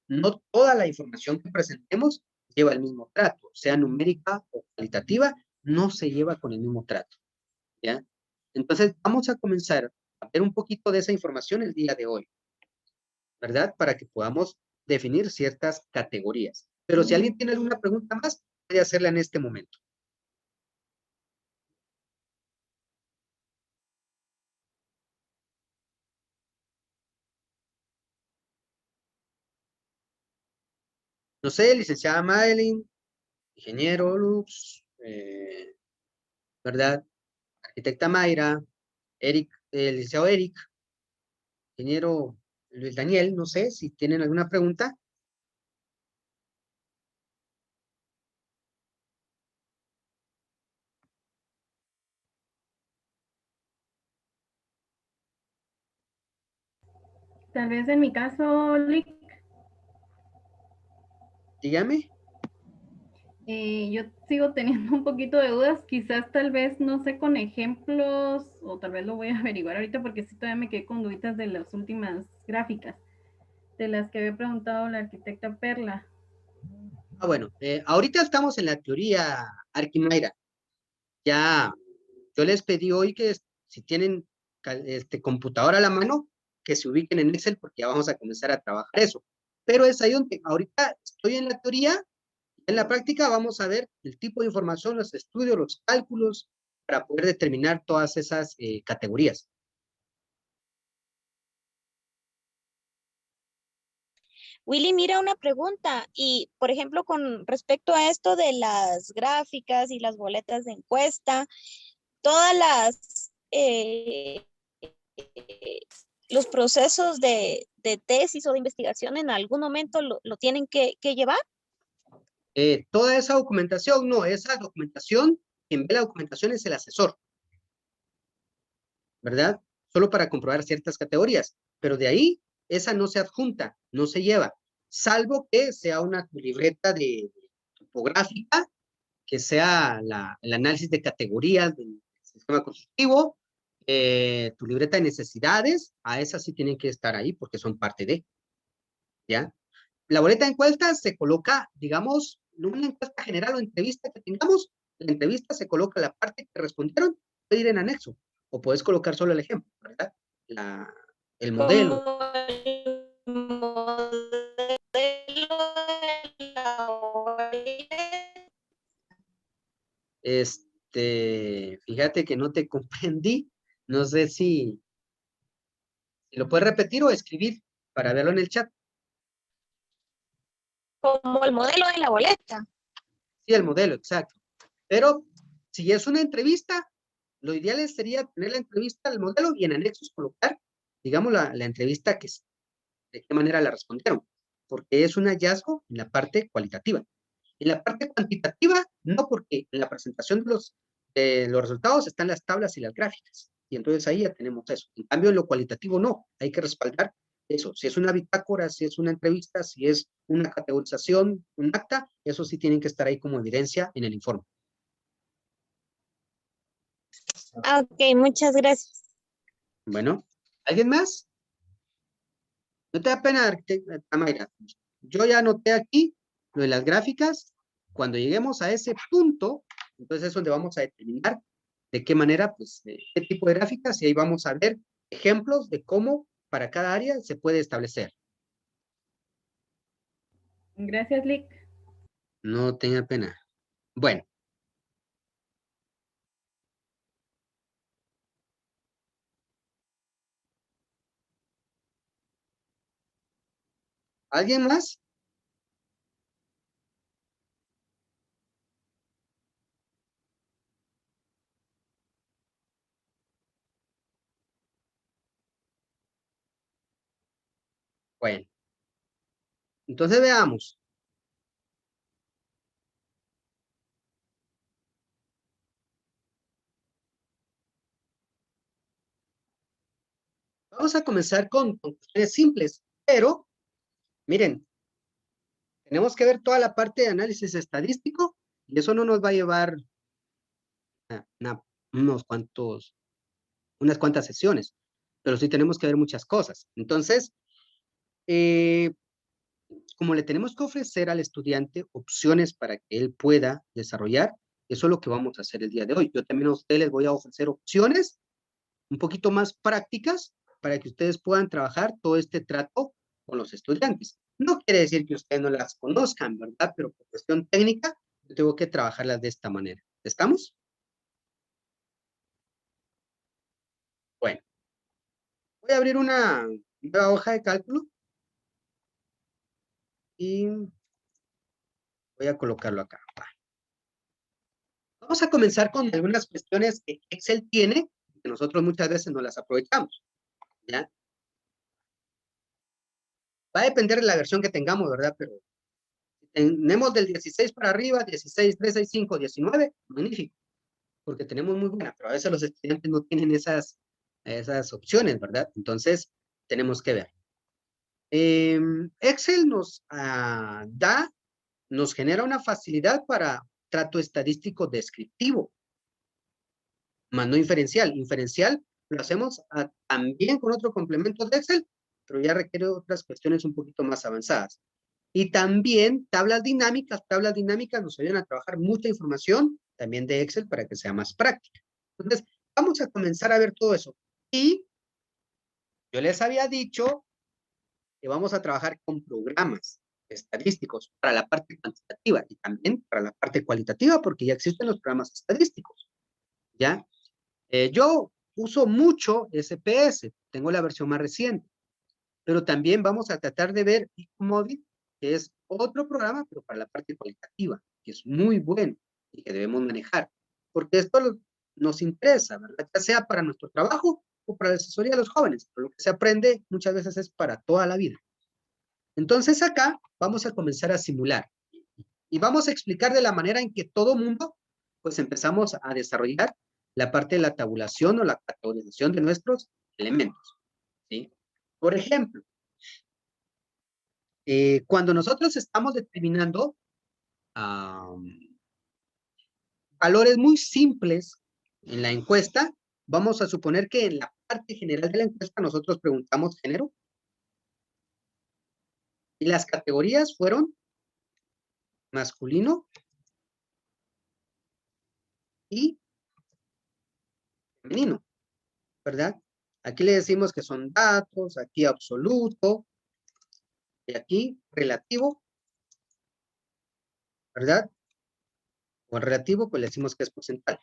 No toda la información que presentemos lleva el mismo trato, sea numérica o cualitativa, no se lleva con el mismo trato, ¿ya? Entonces, vamos a comenzar a ver un poquito de esa información el día de hoy, ¿verdad? Para que podamos definir ciertas categorías. Pero si alguien tiene alguna pregunta más, puede hacerla en este momento. No sé, licenciada Madeline, ingeniero Lux, ¿verdad? Arquitecta Mayra, Eric, licenciado Eric, ingeniero Luis Daniel, no sé si tienen alguna pregunta. Tal vez en mi caso, Lick, Dígame. yo sigo teniendo un poquito de dudas, quizás tal vez, no sé, con ejemplos, o tal vez lo voy a averiguar ahorita porque sí todavía me quedé con duditas de las últimas gráficas, de las que había preguntado la arquitecta Perla. Bueno, ahorita estamos en la teoría Arquimayra. Ya, yo les pedí hoy que si tienen computadora a la mano, que se ubiquen en Excel porque ya vamos a comenzar a trabajar eso. Pero es ahí donde ahorita estoy en la teoría, en la práctica vamos a ver el tipo de información, los estudios, los cálculos, para poder determinar todas esas categorías. Willy, mira una pregunta. Y, por ejemplo, con respecto a esto de las gráficas y las boletas de encuesta, todas los procesos de tesis o de investigación en algún momento lo tienen que llevar. Toda esa documentación, no, esa documentación, quien ve la documentación es el asesor, ¿verdad? Solo para comprobar ciertas categorías, pero de ahí, esa no se adjunta, no se lleva, salvo que sea una libreta de topográfica, que sea el análisis de categorías del sistema constructivo, tu libreta de necesidades, a esas sí tienen que estar ahí porque son parte de, ¿ya? La boleta de encuestas se coloca, digamos, no una encuesta general o entrevista que tengamos, la entrevista se coloca la parte que respondieron, puede ir en anexo, o puedes colocar solo el ejemplo, ¿verdad? El modelo. Como el modelo de la OIE. Fíjate que no te comprendí, no sé si lo puedes repetir o escribir para verlo en el chat. Como el modelo de la boleta. Sí, el modelo, exacto. Pero si es una entrevista, lo ideal sería tener la entrevista del modelo y en anexos colocar, digamos, la entrevista de qué manera la respondieron, porque es un hallazgo en la parte cualitativa. En la parte cuantitativa, no, porque en la presentación de los resultados están las tablas y las gráficas, y entonces ahí ya tenemos eso. En cambio, en lo cualitativo no, hay que respaldar eso. Si es una bitácora, si es una entrevista, si es una categorización, un acta, eso sí tienen que estar ahí como evidencia en el informe. Ok, muchas gracias. Bueno, ¿alguien más? No te da pena, Tamaira. Yo ya anoté aquí lo de las gráficas. Cuando lleguemos a ese punto, entonces es donde vamos a determinar de qué manera, pues, qué tipo de gráficas, y ahí vamos a ver ejemplos de cómo para cada área se puede establecer. Gracias, Lick. No tenga pena. Bueno. ¿Alguien más? Bueno. Entonces veamos. Vamos a comenzar con cuestiones simples, pero miren, tenemos que ver toda la parte de análisis estadístico y eso no nos va a llevar a unas cuantas sesiones, pero sí tenemos que ver muchas cosas. Entonces, como le tenemos que ofrecer al estudiante opciones para que él pueda desarrollar, eso es lo que vamos a hacer el día de hoy. Yo también a ustedes les voy a ofrecer opciones un poquito más prácticas para que ustedes puedan trabajar todo este trato con los estudiantes. No quiere decir que ustedes no las conozcan, ¿verdad? Pero por cuestión técnica, yo tengo que trabajarlas de esta manera. ¿Estamos? Bueno, voy a abrir una nueva hoja de cálculo y voy a colocarlo acá. Vamos a comenzar con algunas cuestiones que Excel tiene, que nosotros muchas veces no las aprovechamos, ¿ya? Va a depender de la versión que tengamos, ¿verdad? Pero tenemos del 16 para arriba, 16, 365, 19, magnífico, porque tenemos muy buena, pero a veces los estudiantes no tienen esas opciones, ¿verdad? Entonces, tenemos que ver. Excel nos genera una facilidad para trato estadístico descriptivo, más no inferencial. Inferencial lo hacemos también con otro complemento de Excel, pero ya requiere otras cuestiones un poquito más avanzadas. Y también tablas dinámicas nos ayudan a trabajar mucha información también de Excel para que sea más práctica. Entonces, vamos a comenzar a ver todo eso. Y yo les había dicho que vamos a trabajar con programas estadísticos para la parte cuantitativa y también para la parte cualitativa, porque ya existen los programas estadísticos. ¿ya? Yo uso mucho SPS, tengo la versión más reciente, pero también vamos a tratar de ver Móvil, que es otro programa, pero para la parte cualitativa, que es muy bueno y que debemos manejar, porque esto nos interesa, ¿verdad? Ya sea para nuestro trabajo o para la asesoría de los jóvenes, pero lo que se aprende muchas veces es para toda la vida. Entonces acá vamos a comenzar a simular y vamos a explicar de la manera en que todo mundo, pues empezamos a desarrollar la parte de la tabulación o la categorización de nuestros elementos, ¿sí? Por ejemplo, cuando nosotros estamos determinando valores muy simples en la encuesta, vamos a suponer que en la parte general de la encuesta nosotros preguntamos género y las categorías fueron masculino y femenino, ¿verdad? Aquí le decimos que son datos, aquí absoluto, y aquí relativo, ¿verdad? O el relativo, pues le decimos que es porcentual.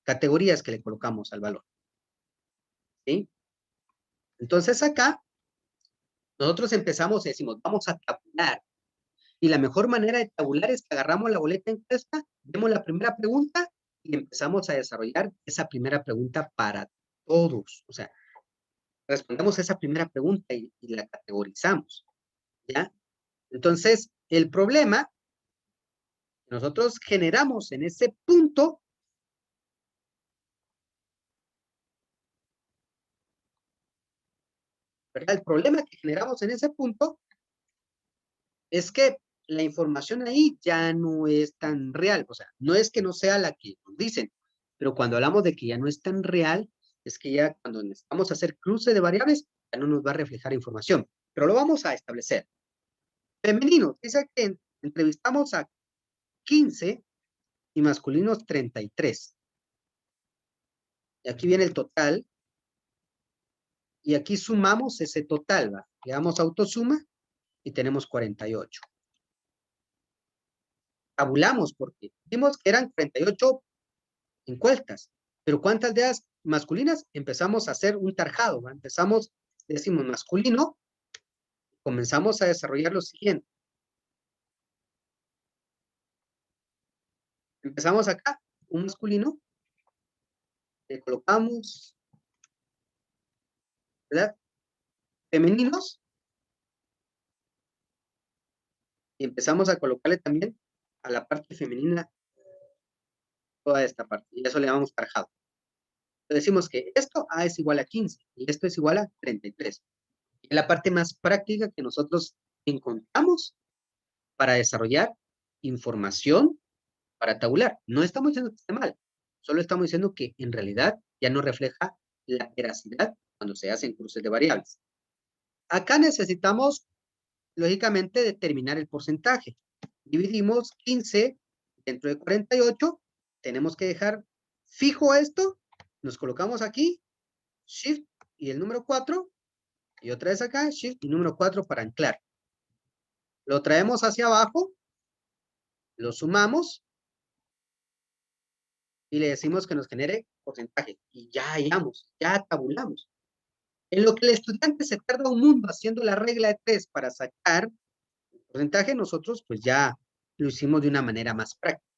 Categorías que le colocamos al valor, ¿sí? Entonces acá, nosotros empezamos y decimos, vamos a tabular. Y la mejor manera de tabular es que agarramos la boleta encuesta, vemos la primera pregunta y empezamos a desarrollar esa primera pregunta para todos. O sea, respondemos esa primera pregunta y la categorizamos, ¿ya? Entonces, el problema que nosotros generamos en ese punto ¿verdad? El problema que generamos en ese punto es que la información ahí ya no es tan real. O sea, no es que no sea la que nos dicen, pero cuando hablamos de que ya no es tan real, es que ya cuando necesitamos hacer cruce de variables, ya no nos va a reflejar información. Pero lo vamos a establecer. Femenino, dice que entrevistamos a 15 y masculinos 33. Y aquí viene el total. Y aquí sumamos ese total, ¿va? Le damos autosuma y tenemos 48. Tabulamos porque vimos que eran 48 encuestas, pero ¿cuántas de ellas masculinas? Empezamos a hacer un tarjado, ¿va? Empezamos, decimos masculino, comenzamos a desarrollar lo siguiente. Empezamos acá, un masculino, le colocamos, ¿verdad? Femeninos, y empezamos a colocarle también a la parte femenina toda esta parte, y eso le llamamos tarjado. Entonces decimos que esto A es igual a 15, y esto es igual a 33. Es la parte más práctica que nosotros encontramos para desarrollar información para tabular. No estamos diciendo que esté mal, solo estamos diciendo que en realidad ya no refleja la veracidad cuando se hacen cruces de variables. Acá necesitamos, lógicamente, determinar el porcentaje. Dividimos 15 dentro de 48, tenemos que dejar fijo esto, nos colocamos aquí, Shift y el número 4, y otra vez acá, Shift y número 4 para anclar. Lo traemos hacia abajo, lo sumamos, y le decimos que nos genere porcentaje. Y ya hallamos, ya tabulamos. En lo que el estudiante se tarda un mundo haciendo la regla de 3 para sacar el porcentaje, nosotros pues ya lo hicimos de una manera más práctica.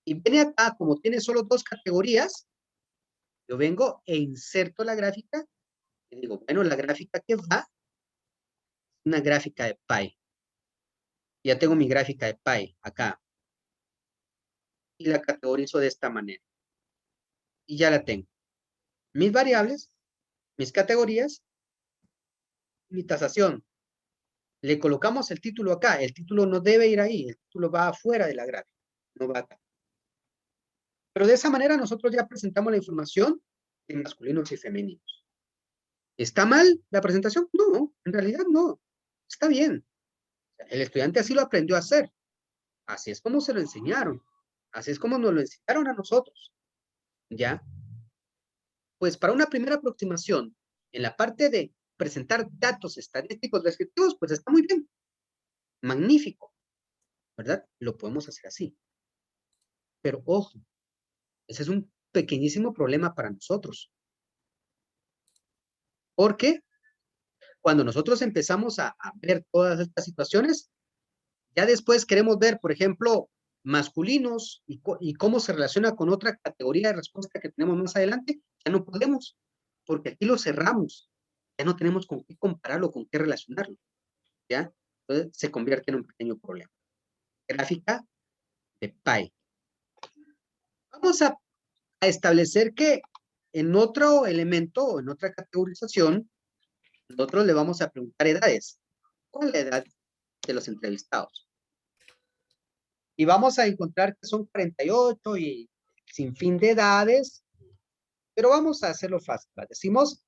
Y viene acá, como tiene solo 2 categorías, yo vengo e inserto la gráfica y digo, bueno, la gráfica que va, una gráfica de pie. Ya tengo mi gráfica de pie acá. Y la categorizo de esta manera. Y ya la tengo. Mis variables, mis categorías, mi tasación. Le colocamos el título acá. El título no debe ir ahí. El título va afuera de la gráfica. No va acá. Pero de esa manera nosotros ya presentamos la información de masculinos y femeninos. ¿Está mal la presentación? No, en realidad no. Está bien. El estudiante así lo aprendió a hacer. Así es como se lo enseñaron. Así es como nos lo enseñaron a nosotros. ¿Ya? Pues para una primera aproximación, en la parte de presentar datos estadísticos descriptivos, pues está muy bien. Magnífico. ¿Verdad? Lo podemos hacer así. Pero ojo, Ese es un pequeñísimo problema para nosotros. Porque cuando nosotros empezamos a ver todas estas situaciones, ya después queremos ver, por ejemplo, masculinos y cómo se relaciona con otra categoría de respuesta que tenemos más adelante, ya no podemos, porque aquí lo cerramos. Ya no tenemos con qué compararlo, con qué relacionarlo. ¿Ya? Entonces se convierte en un pequeño problema. Gráfica de Pi. Vamos a establecer que en otro elemento o en otra categorización, nosotros le vamos a preguntar edades. ¿Cuál es la edad de los entrevistados? Y vamos a encontrar que son 48 y sin fin de edades, pero vamos a hacerlo fácil. Decimos,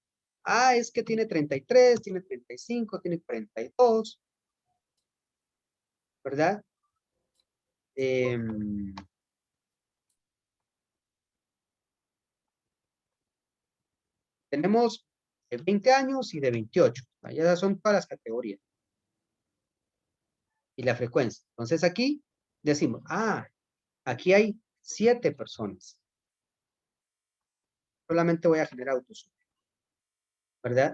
es que tiene 33, tiene 35, tiene 42, ¿verdad? Tenemos de 20 años y de 28. Ya son todas las categorías. Y la frecuencia. Entonces aquí decimos, aquí hay 7 personas. Solamente voy a generar autosuma, ¿verdad?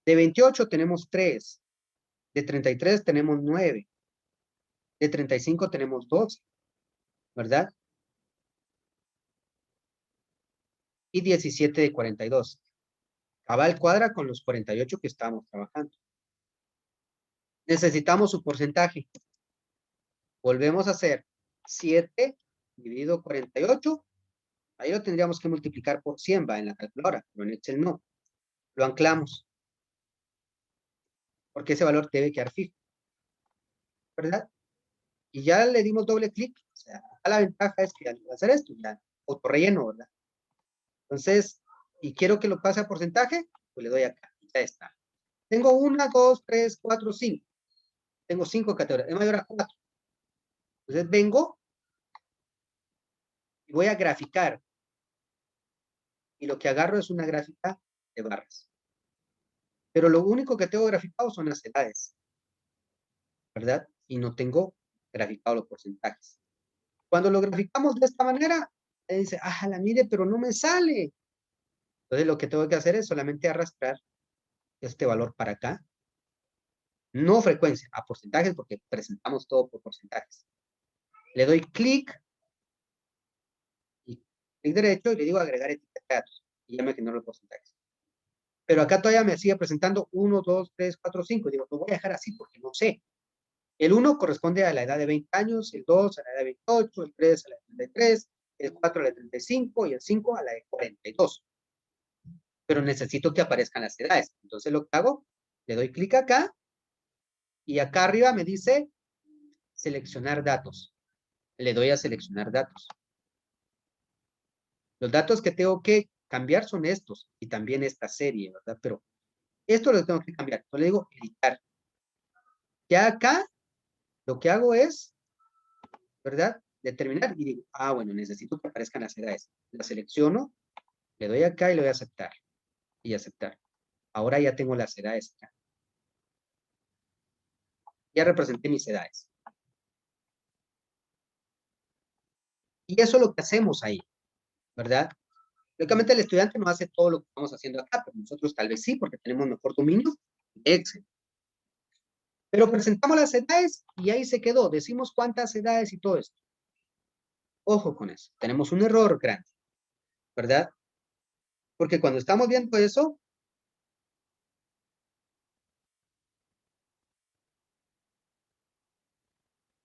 De 28 tenemos 3. De 33 tenemos 9. De 35 tenemos 12, ¿verdad? Y 17 de 42. Cabal cuadra con los 48 que estábamos trabajando. Necesitamos su porcentaje. Volvemos a hacer 7 dividido 48. Ahí lo tendríamos que multiplicar por 100, va en la calculadora, pero en Excel no. Lo anclamos. Porque ese valor debe quedar fijo, ¿verdad? Y ya le dimos doble clic. O sea, acá la ventaja es que al hacer esto, ya autorrelleno, ¿verdad? Entonces, y quiero que lo pase a porcentaje, pues le doy acá. Ya está. Tengo 1, 2, 3, 4, 5. Tengo 5 categorías. Es mayor a 4. Entonces vengo y voy a graficar. Y lo que agarro es una gráfica de barras. Pero lo único que tengo graficado son las edades, ¿verdad? Y no tengo graficado los porcentajes. Cuando lo graficamos de esta manera, dice, la mire, pero no me sale. Entonces lo que tengo que hacer es solamente arrastrar este valor para acá. No frecuencia, a porcentajes, porque presentamos todo por porcentajes. Le doy clic y clic derecho y le digo agregar etiqueta de datos. Y ya me generó los porcentajes. Pero acá todavía me sigue presentando 1, 2, 3, 4, 5. Digo, lo voy a dejar así porque no sé. El 1 corresponde a la edad de 20 años, el 2 a la edad de 28, el 3 a la de 33, el 4 a la de 35 y el 5 a la de 42. Pero necesito que aparezcan las edades. Entonces lo que hago, le doy clic acá y acá arriba me dice seleccionar datos. Le doy a seleccionar datos. Los datos que tengo que cambiar son estos y también esta serie, ¿verdad? Pero esto lo tengo que cambiar. Entonces le digo editar. Ya acá lo que hago es, ¿verdad? Determinar y digo, bueno, necesito que aparezcan las edades. La selecciono, le doy acá y le doy a aceptar. Y aceptar. Ahora ya tengo las edades acá. Ya representé mis edades. Y eso es lo que hacemos ahí, ¿verdad? Lógicamente el estudiante no hace todo lo que estamos haciendo acá, pero nosotros tal vez sí, porque tenemos mejor dominio de Excel. Pero presentamos las edades y ahí se quedó. Decimos cuántas edades y todo esto. Ojo con eso. Tenemos un error grande, ¿verdad? Porque cuando estamos viendo eso,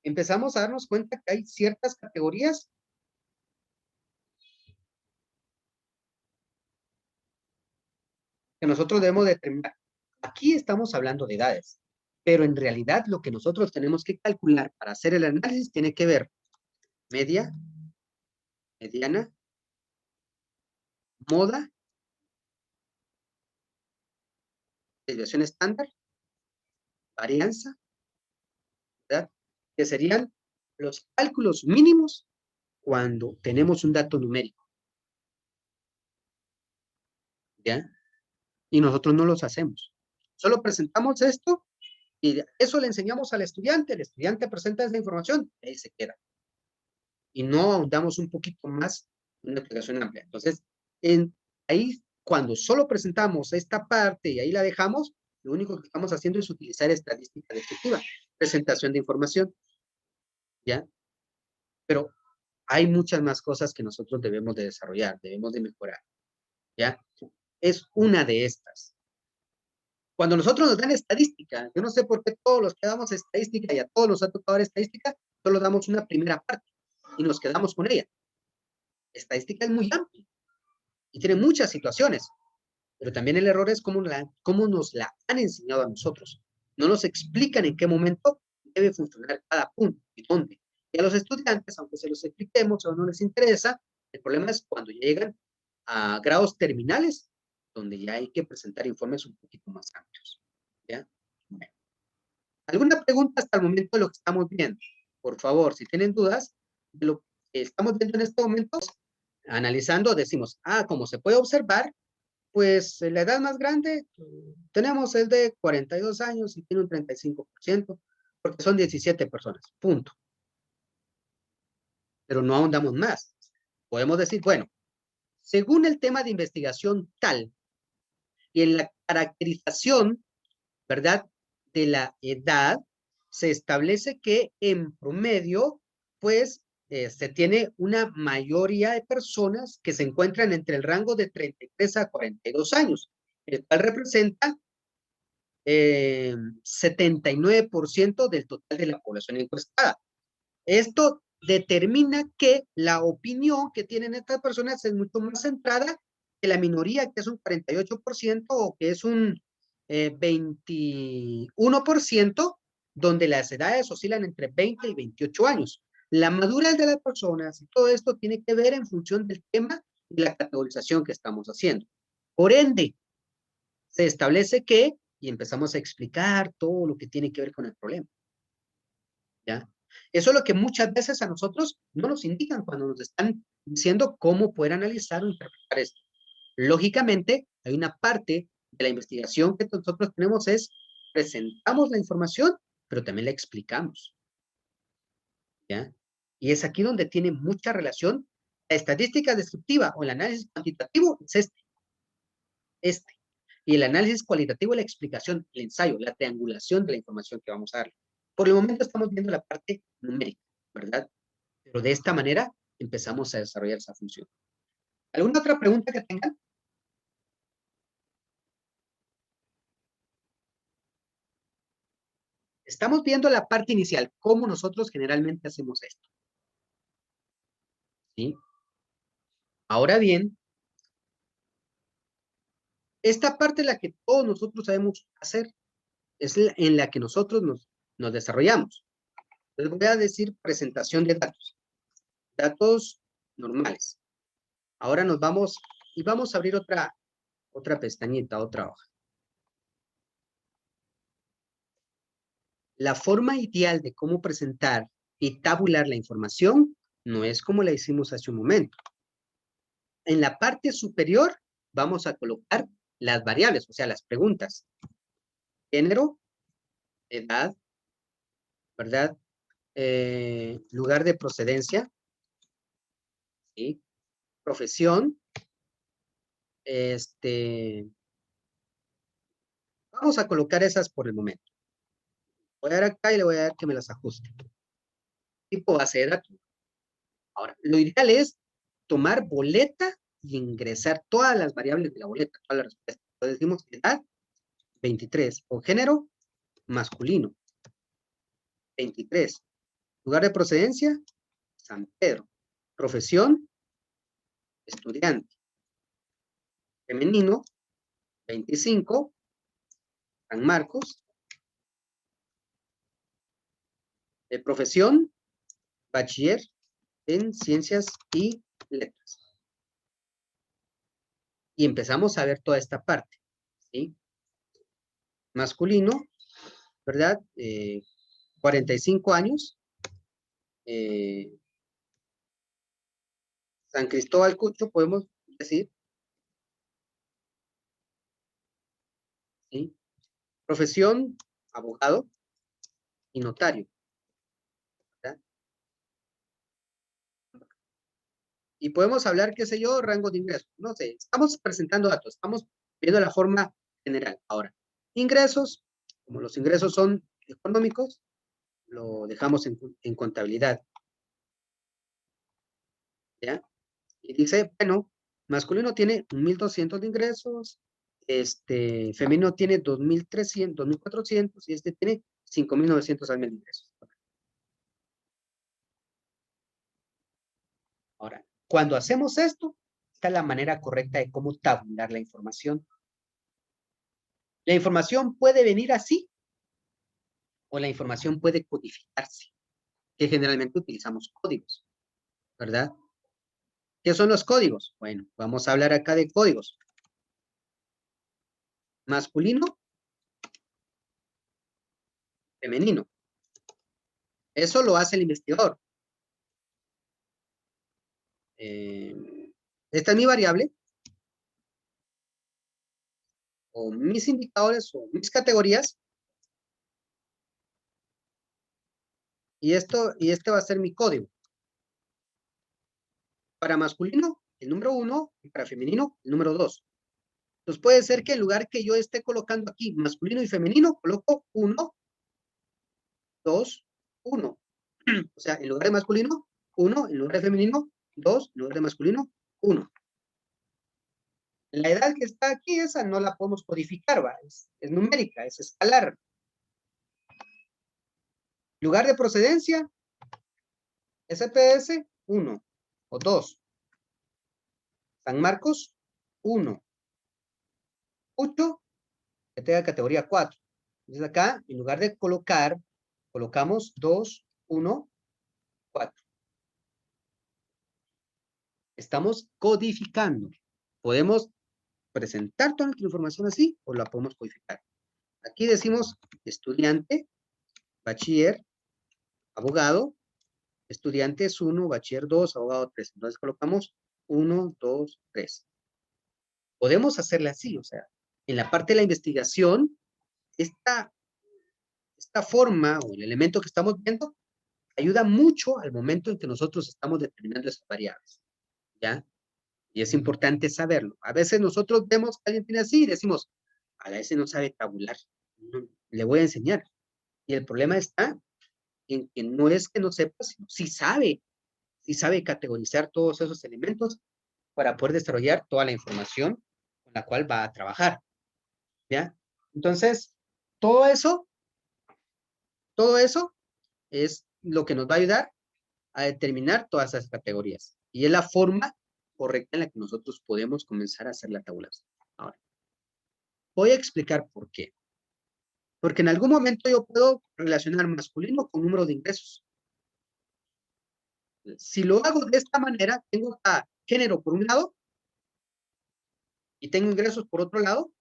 empezamos a darnos cuenta que hay ciertas categorías que nosotros debemos determinar. Aquí estamos hablando de edades, pero en realidad lo que nosotros tenemos que calcular para hacer el análisis tiene que ver media, mediana, moda, desviación estándar, varianza, ¿verdad? Que serían los cálculos mínimos cuando tenemos un dato numérico. ¿Ya? Y nosotros no los hacemos. Solo presentamos esto y eso le enseñamos al estudiante. El estudiante presenta esa información y ahí se queda. Y no ahondamos un poquito más una explicación amplia. Entonces, ahí, cuando solo presentamos esta parte y ahí la dejamos, lo único que estamos haciendo es utilizar estadística descriptiva, presentación de información, ¿ya? Pero hay muchas más cosas que nosotros debemos de desarrollar, debemos de mejorar, ¿ya? Es una de estas. Cuando nosotros nos dan estadística, yo no sé por qué todos los que damos estadística y a todos los ha tocado dar estadística, solo damos una primera parte y nos quedamos con ella. Estadística es muy amplia y tiene muchas situaciones, pero también el error es cómo nos la han enseñado a nosotros. No nos explican en qué momento debe funcionar cada punto y dónde. Y a los estudiantes, aunque se los expliquemos o no les interesa, el problema es cuando llegan a grados terminales, donde ya hay que presentar informes un poquito más amplios. ¿Ya? Bueno. ¿Alguna pregunta hasta el momento de lo que estamos viendo? Por favor, si tienen dudas de lo que estamos viendo en este momento, analizando, decimos, como se puede observar, pues la edad más grande, tenemos el de 42 años y tiene un 35%, porque son 17 personas, punto. Pero no ahondamos más. Podemos decir, bueno, según el tema de investigación tal, y en la caracterización, ¿verdad?, de la edad, se establece que en promedio, pues, se tiene una mayoría de personas que se encuentran entre el rango de 33 a 42 años, el cual representa 79% del total de la población encuestada. Esto determina que la opinión que tienen estas personas es mucho más centrada que la minoría, que es un 48%, o que es un 21%, donde las edades oscilan entre 20 y 28 años. La madurez de las personas y todo esto tiene que ver en función del tema y la categorización que estamos haciendo. Por ende, se establece que, y empezamos a explicar todo lo que tiene que ver con el problema. ¿Ya? Eso es lo que muchas veces a nosotros no nos indican cuando nos están diciendo cómo poder analizar o interpretar esto. Lógicamente, hay una parte de la investigación que nosotros tenemos es, presentamos la información, pero también la explicamos. ¿Ya? Y es aquí donde tiene mucha relación la estadística descriptiva o el análisis cuantitativo, es este. Y el análisis cualitativo, la explicación, el ensayo, la triangulación de la información que vamos a darle. Por el momento estamos viendo la parte numérica, ¿verdad? Pero de esta manera empezamos a desarrollar esa función. ¿Alguna otra pregunta que tengan? Estamos viendo la parte inicial, cómo nosotros generalmente hacemos esto. ¿Sí? Ahora bien, esta parte es la que todos nosotros sabemos hacer, es en la que nosotros nos desarrollamos. Les voy a decir presentación de datos. Datos normales. Ahora nos vamos y vamos a abrir otra pestañita, otra hoja. La forma ideal de cómo presentar y tabular la información no es como la hicimos hace un momento. En la parte superior vamos a colocar las variables, o sea, las preguntas. Género, edad, ¿verdad? Lugar de procedencia, ¿sí? Profesión, vamos a colocar esas por el momento. Voy a dar acá y le voy a dar que me las ajuste. Tipo base de datos. Ahora, lo ideal es tomar boleta y ingresar todas las variables de la boleta, todas las respuestas. Entonces decimos edad, 23, o género, masculino, 23. Lugar de procedencia, San Pedro. Profesión, estudiante. Femenino, 25, San Marcos. Profesión, bachiller en ciencias y letras. Y empezamos a ver toda esta parte, ¿sí? Masculino, ¿verdad? 45 años. San Cristóbal Cucho, podemos decir. ¿Sí? Profesión, abogado y notario. ¿Verdad? Y podemos hablar, qué sé yo, rango de ingresos. No sé, estamos presentando datos, estamos viendo la forma general. Ahora, ingresos, como los ingresos son económicos, lo dejamos en contabilidad. ¿Ya? Y dice, bueno, masculino tiene 1.200 de ingresos, femenino tiene 2.300, 2.400 y este tiene 5.900 al mes de ingresos. Ahora, cuando hacemos esto, esta es la manera correcta de cómo tabular la información. La información puede venir así o la información puede codificarse, que generalmente utilizamos códigos, ¿verdad? ¿Qué son los códigos? Bueno, vamos a hablar acá de códigos. Masculino, femenino. Eso lo hace el investigador. Esta es mi variable, o mis indicadores, o mis categorías. Y este va a ser mi código. Para masculino, el número 1, y para femenino, el número 2. Entonces puede ser que en lugar que yo esté colocando aquí masculino y femenino, coloco 1, 2, 1. O sea, en lugar de masculino, 1, en lugar de femenino, 2, en lugar de masculino, 1. La edad que está aquí, esa no la podemos codificar, ¿va? Es numérica, es escalar. Lugar de procedencia, SPS, 1 o 2. San Marcos, 1. 8, que tenga categoría 4. Entonces acá, en lugar de colocar, colocamos 2, 1, 4. Estamos codificando. Podemos presentar toda nuestra información así o la podemos codificar. Aquí decimos estudiante, bachiller, abogado, estudiante es 1, bachiller 2, abogado 3. Entonces colocamos 1, 2, 3. Podemos hacerla así, o sea, en la parte de la investigación, esta forma o el elemento que estamos viendo ayuda mucho al momento en que nosotros estamos determinando esas variables, ¿ya? Y es importante saberlo. A veces nosotros vemos que alguien tiene así y decimos, a ese no sabe tabular, le voy a enseñar. Y el problema está en que no es que no sepa, sino sí sabe categorizar todos esos elementos para poder desarrollar toda la información con la cual va a trabajar, ¿ya? Entonces, todo eso es lo que nos va a ayudar a determinar todas esas categorías. Y es la forma correcta en la que nosotros podemos comenzar a hacer la tabulación. Ahora, voy a explicar por qué. Porque en algún momento yo puedo relacionar masculino con número de ingresos. Si lo hago de esta manera, tengo a género por un lado y tengo ingresos por otro lado,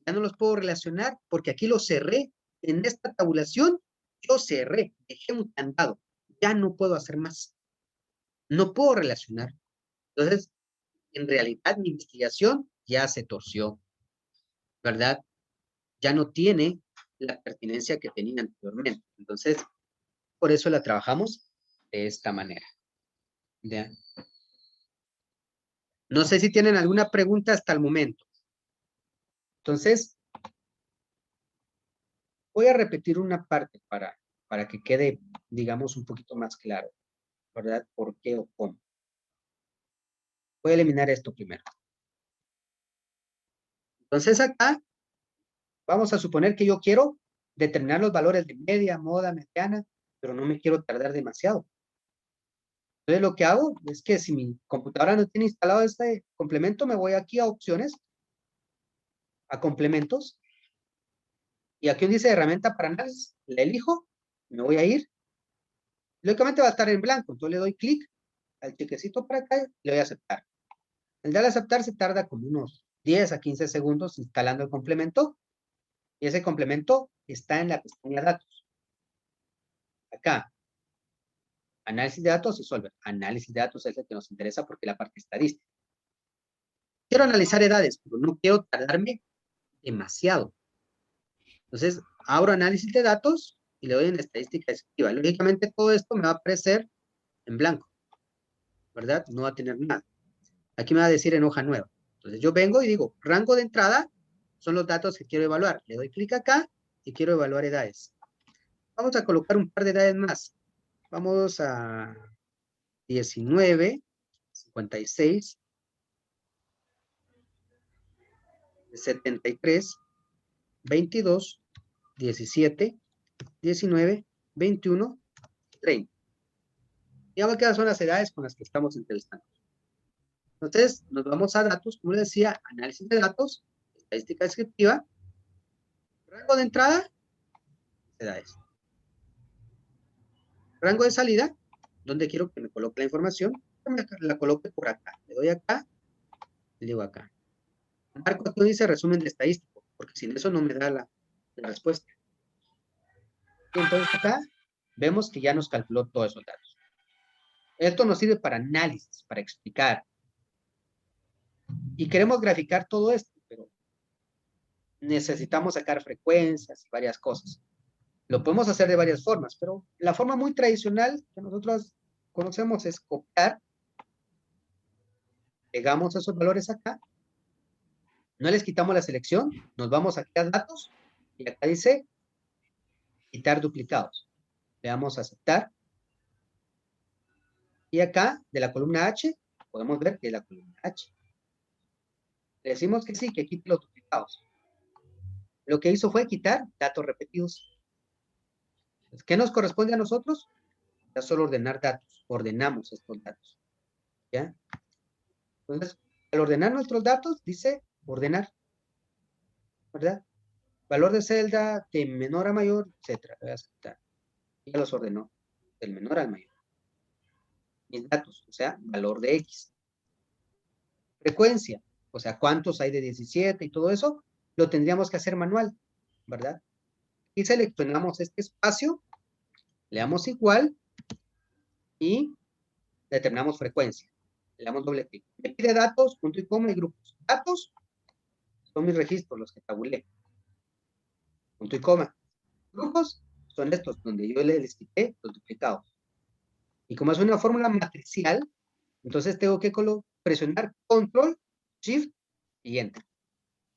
ya no los puedo relacionar porque aquí lo cerré. En esta tabulación, yo cerré, dejé un candado. Ya no puedo hacer más. No puedo relacionar. Entonces, en realidad, mi investigación ya se torció, ¿verdad? Ya no tiene la pertinencia que tenía anteriormente. Entonces, por eso la trabajamos de esta manera. ¿Ya? No sé si tienen alguna pregunta hasta el momento. Entonces, voy a repetir una parte para que quede, digamos, un poquito más claro, ¿verdad? ¿Por qué o cómo? Voy a eliminar esto primero. Entonces, acá, vamos a suponer que yo quiero determinar los valores de media, moda, mediana, pero no me quiero tardar demasiado. Entonces, lo que hago es que si mi computadora no tiene instalado este complemento, me voy aquí a opciones, a complementos, y aquí donde dice herramienta para análisis, la elijo, me voy a ir. Lógicamente va a estar en blanco, entonces le doy clic al chequecito para acá y le doy a aceptar. El darle a aceptar se tarda como unos 10 a 15 segundos instalando el complemento, y ese complemento está en la pestaña datos. Acá, análisis de datos y Solver. Análisis de datos es el que nos interesa porque es la parte estadística. Quiero analizar edades, pero no quiero tardarme demasiado. Entonces, abro análisis de datos y le doy en estadística descriptiva. Lógicamente, todo esto me va a aparecer en blanco. ¿verdad? No va a tener nada. Aquí me va a decir en hoja nueva. Entonces yo vengo y digo, rango de entrada son los datos que quiero evaluar. Le doy clic acá y quiero evaluar edades. Vamos a colocar un par de edades más. Vamos a 19, 56, 73, 22, 17, 19, 21, 30. Digamos que esas son las edades con las que estamos entrevistando. Entonces, nos vamos a datos, como les decía, análisis de datos, estadística descriptiva, rango de entrada, edades. Rango de salida, donde quiero que me coloque la información, la coloque por acá. Le doy acá, le digo acá. Marco aquí dice resumen de estadístico, porque sin eso no me da la respuesta. Y entonces acá vemos que ya nos calculó todos esos datos. Esto nos sirve para análisis, para explicar. Y queremos graficar todo esto, pero necesitamos sacar frecuencias y varias cosas. Lo podemos hacer de varias formas, pero la forma muy tradicional que nosotros conocemos es copiar, pegamos esos valores acá, no les quitamos la selección, nos vamos aquí a datos, y acá dice quitar duplicados. Le damos a aceptar. Y acá, de la columna H, podemos ver que es la columna H. Le decimos que sí, que quite los duplicados. Lo que hizo fue quitar datos repetidos. ¿Qué nos corresponde a nosotros? Ya solo ordenar datos. Ordenamos estos datos. ¿Ya? Entonces, al ordenar nuestros datos, dice ordenar. ¿Verdad? Valor de celda de menor a mayor, etcétera. Voy a aceptar. Ya los ordenó. Del menor al mayor. Mis datos, o sea, valor de X. Frecuencia, o sea, cuántos hay de 17 y todo eso, lo tendríamos que hacer manual, ¿verdad? Y seleccionamos este espacio, le damos igual y determinamos frecuencia. Le damos doble clic. Me pide datos, punto y coma y grupos. Datos son mis registros, los que tabulé. Punto y coma. Grupos son estos, donde yo les quité los duplicados. Y como es una fórmula matricial, entonces tengo que presionar Control, Shift y Enter.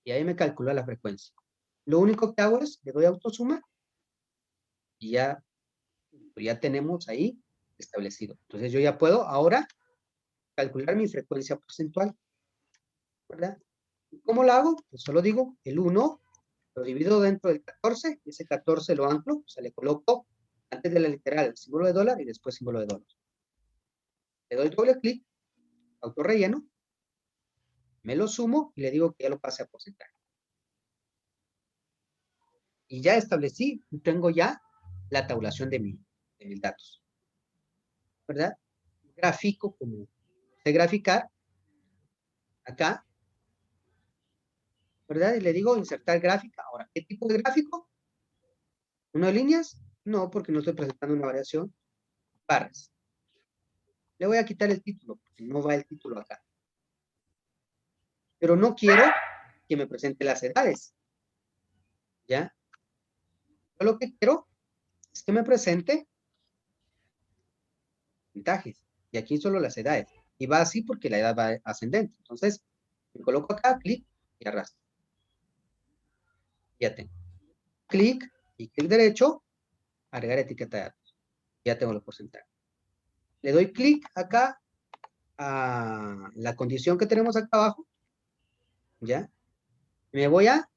Y ahí me calcula la frecuencia. Lo único que hago es, le doy autosuma y ya tenemos ahí establecido. Entonces yo ya puedo ahora calcular mi frecuencia porcentual, ¿verdad? ¿Cómo lo hago? Pues solo digo el 1, lo divido dentro del 14, y ese 14 lo anclo, o sea, le coloco antes de la literal el símbolo de dólar y después símbolo de dólar. Le doy doble clic, auto relleno, me lo sumo y le digo que ya lo pase a porcentaje. Y ya establecí, tengo ya la tabulación de mis datos, ¿verdad? Gráfico, como sé graficar, acá, ¿verdad? Y le digo insertar gráfica. Ahora, ¿qué tipo de gráfico? ¿Uno de líneas? No, porque no estoy presentando una variación. Barras. Le voy a quitar el título, porque no va el título acá. Pero no quiero que me presente las edades. ¿Ya? Yo lo que quiero es que me presente porcentajes. Y aquí solo las edades. Y va así porque la edad va ascendente. Entonces, me coloco acá, clic y arrastro. Ya tengo. Clic y clic derecho, agregar etiqueta de datos. Ya tengo los porcentajes. Le doy clic acá a la condición que tenemos acá abajo. ¿Ya? Me voy a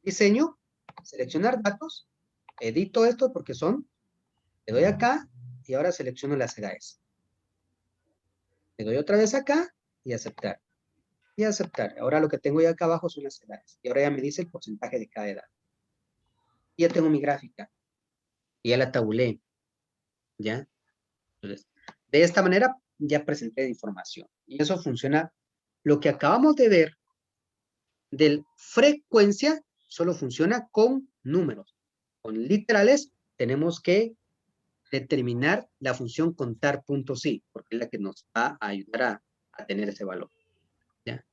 diseño, seleccionar datos, edito esto porque son, le doy acá y ahora selecciono las edades. Le doy otra vez acá y aceptar. Y aceptar. Ahora lo que tengo ya acá abajo son las edades. Y ahora ya me dice el porcentaje de cada edad. Y ya tengo mi gráfica. Y ya la tabulé. ¿Ya? Entonces, de esta manera ya presenté la información. Y eso funciona. Lo que acabamos de ver del frecuencia solo funciona con números. Con literales tenemos que determinar la función contar puntos sí, porque es la que nos va a ayudar a tener ese valor. ¿Ya?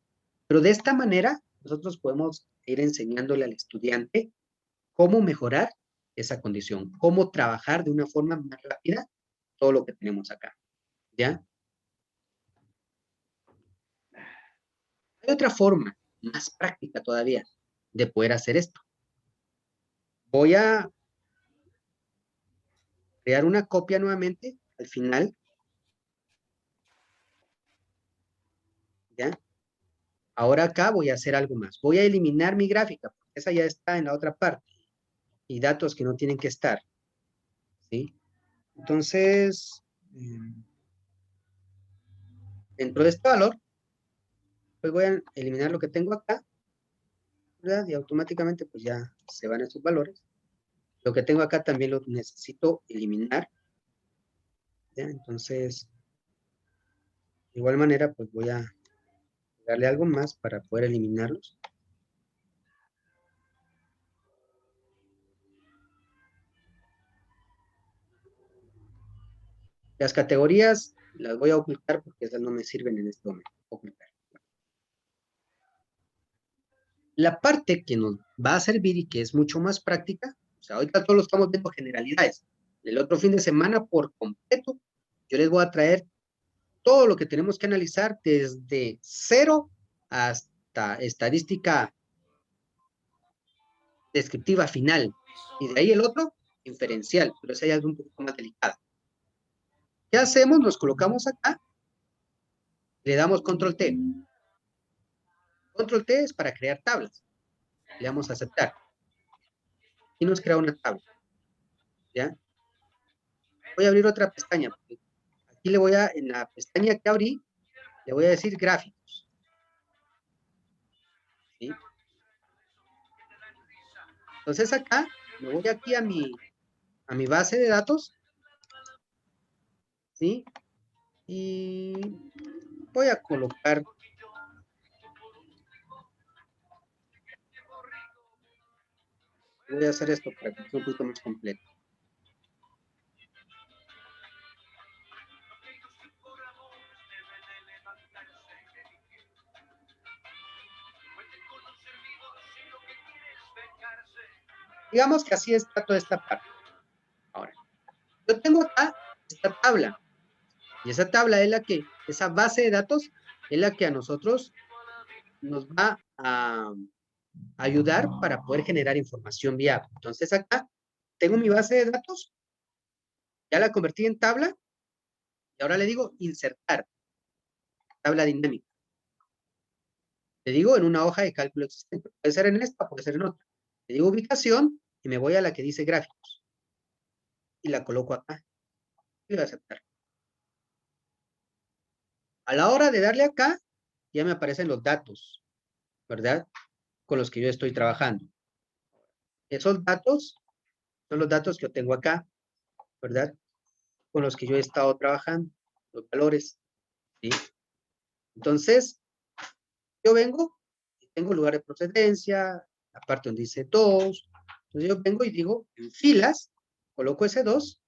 Pero de esta manera nosotros podemos ir enseñándole al estudiante cómo mejorar esa condición, cómo trabajar de una forma más rápida todo lo que tenemos acá. ¿Ya? Hay otra forma, más práctica todavía, de poder hacer esto. Voy a crear una copia nuevamente al final. ¿Ya? Ahora acá voy a hacer algo más. Voy a eliminar mi gráfica, porque esa ya está en la otra parte. Y datos que no tienen que estar. ¿Sí? Entonces, dentro de este valor, pues voy a eliminar lo que tengo acá, ¿verdad? Y automáticamente pues ya se van estos valores. Lo que tengo acá también lo necesito eliminar. ¿Ya? Entonces, de igual manera, pues voy a darle algo más para poder eliminarlos. Las categorías las voy a ocultar porque esas no me sirven en este momento. Ocultar. La parte que nos va a servir y que es mucho más práctica, o sea, ahorita todos lo estamos viendo generalidades. El otro fin de semana por completo, yo les voy a traer todo lo que tenemos que analizar desde cero hasta estadística descriptiva final. Y de ahí el otro, inferencial, pero esa ya es un poco más delicada. ¿Qué hacemos? Nos colocamos acá, le damos control T. Control T es para crear tablas. Le damos a aceptar. Y nos crea una tabla. ¿Ya? Voy a abrir otra pestaña. Aquí le voy a, en la pestaña que abrí, le voy a decir gráficos. ¿Sí? Entonces acá, me voy aquí a mi base de datos. ¿Sí? Y voy a colocar voy a hacer esto para que sea un poquito más completo. Digamos que así está toda esta parte. Ahora, yo tengo acá esta tabla. Y esa tabla es la que, esa base de datos, es la que a nosotros nos va a ayudar para poder generar información viable. Entonces acá tengo mi base de datos, ya la convertí en tabla, y ahora le digo insertar, tabla dinámica. Le digo en una hoja de cálculo existente. Puede ser en esta, puede ser en otra. Le digo ubicación y me voy a la que dice gráficos. Y la coloco acá. Y voy a aceptar. A la hora de darle acá, ya me aparecen los datos, ¿verdad? Con los que yo estoy trabajando. Esos datos son los datos que yo tengo acá, ¿verdad? Con los que yo he estado trabajando, los valores, ¿sí? Entonces, yo vengo y tengo lugar de procedencia, la parte donde dice 2. Entonces yo vengo y digo, en filas, coloco ese 2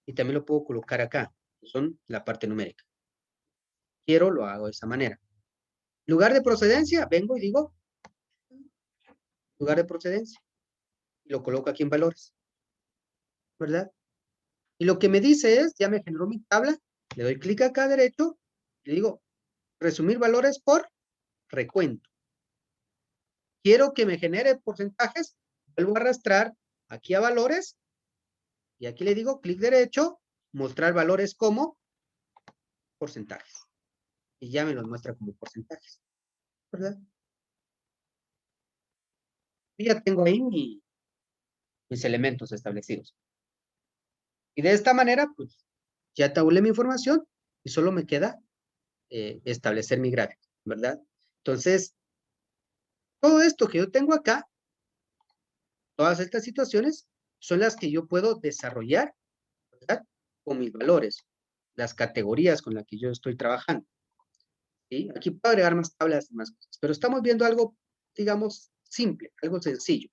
y también lo puedo colocar acá, que son la parte numérica. Quiero, lo hago de esa manera. Lugar de procedencia, vengo y digo, lugar de procedencia, y lo coloco aquí en valores, ¿verdad? Y lo que me dice es, ya me generó mi tabla, le doy clic acá derecho, y le digo, resumir valores por recuento. Quiero que me genere porcentajes, vuelvo a arrastrar aquí a valores, y aquí le digo clic derecho, mostrar valores como porcentajes. Y ya me los muestra como porcentajes, ¿verdad? Y ya tengo ahí mis elementos establecidos. Y de esta manera, pues, ya tabulé mi información y solo me queda establecer mi gráfico, ¿verdad? Entonces, todo esto que yo tengo acá, todas estas situaciones, son las que yo puedo desarrollar, ¿verdad? Con mis valores, las categorías con las que yo estoy trabajando. ¿Sí? Aquí puedo agregar más tablas y más cosas, pero estamos viendo algo, digamos, simple, algo sencillo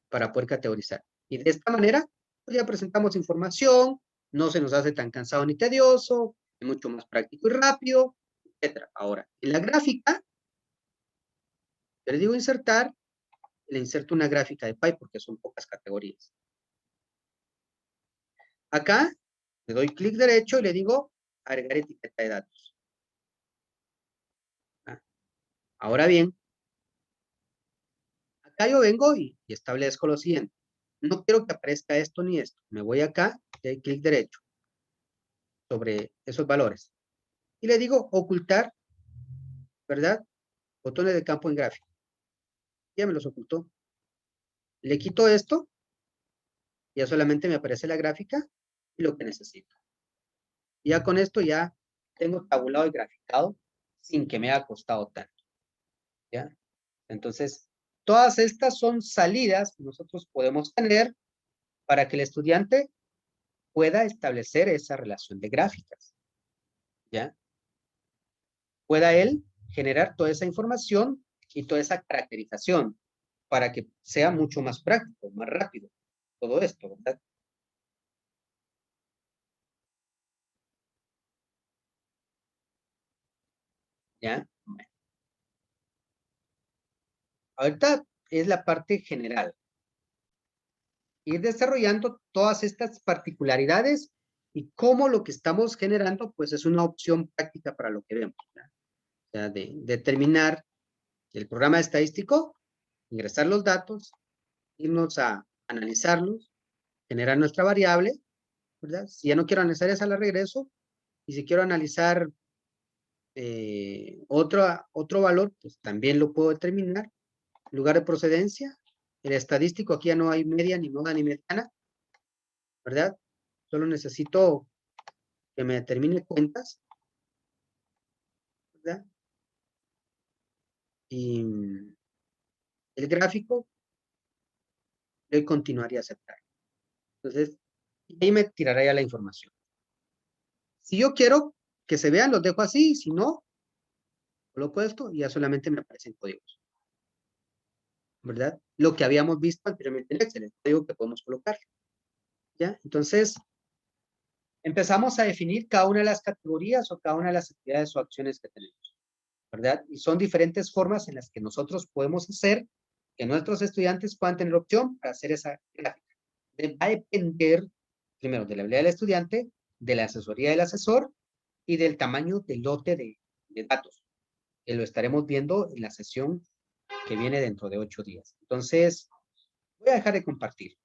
para poder categorizar. Y de esta manera, pues ya presentamos información, no se nos hace tan cansado ni tedioso, es mucho más práctico y rápido, etc. Ahora, en la gráfica, yo le digo insertar, le inserto una gráfica de pie porque son pocas categorías. Acá, le doy clic derecho y le digo agregar etiqueta de datos. Ahora bien, acá yo vengo y establezco lo siguiente. No quiero que aparezca esto ni esto. Me voy acá, y doy clic derecho sobre esos valores. Y le digo ocultar, ¿verdad? Botones de campo en gráfico. Ya me los ocultó. Le quito esto, ya solamente me aparece la gráfica y lo que necesito. Y ya con esto ya tengo tabulado y graficado sin que me haya costado tanto. ¿Ya? Entonces, todas estas son salidas que nosotros podemos tener para que el estudiante pueda establecer esa relación de gráficas. ¿Ya? Pueda él generar toda esa información y toda esa caracterización para que sea mucho más práctico, más rápido, todo esto, ¿verdad? ¿Ya? Ahorita es la parte general. Ir desarrollando todas estas particularidades y cómo lo que estamos generando, pues es una opción práctica para lo que vemos. ¿Ya? O sea, de determinar el programa estadístico, ingresar los datos, irnos a analizarlos, generar nuestra variable, ¿verdad? Si ya no quiero analizar esa, la regreso, y si quiero analizar otro valor, pues también lo puedo determinar. Lugar de procedencia, el estadístico, aquí ya no hay media, ni moda, ni mediana, ¿verdad? Solo necesito que me determine cuentas, ¿verdad? Y el gráfico, le continuaría a aceptar. Entonces, ahí me tirará ya la información. Si yo quiero que se vean, los dejo así, si no, coloco esto y ya solamente me aparecen códigos, ¿verdad? Lo que habíamos visto anteriormente en Excel, el código que podemos colocar, ¿ya? Entonces, empezamos a definir cada una de las categorías o cada una de las actividades o acciones que tenemos, ¿verdad? Y son diferentes formas en las que nosotros podemos hacer que nuestros estudiantes puedan tener opción para hacer esa gráfica. Va a depender, primero, de la habilidad del estudiante, de la asesoría del asesor y del tamaño del lote de datos, que lo estaremos viendo en la sesión que viene dentro de 8 días. Entonces, voy a dejar de compartir.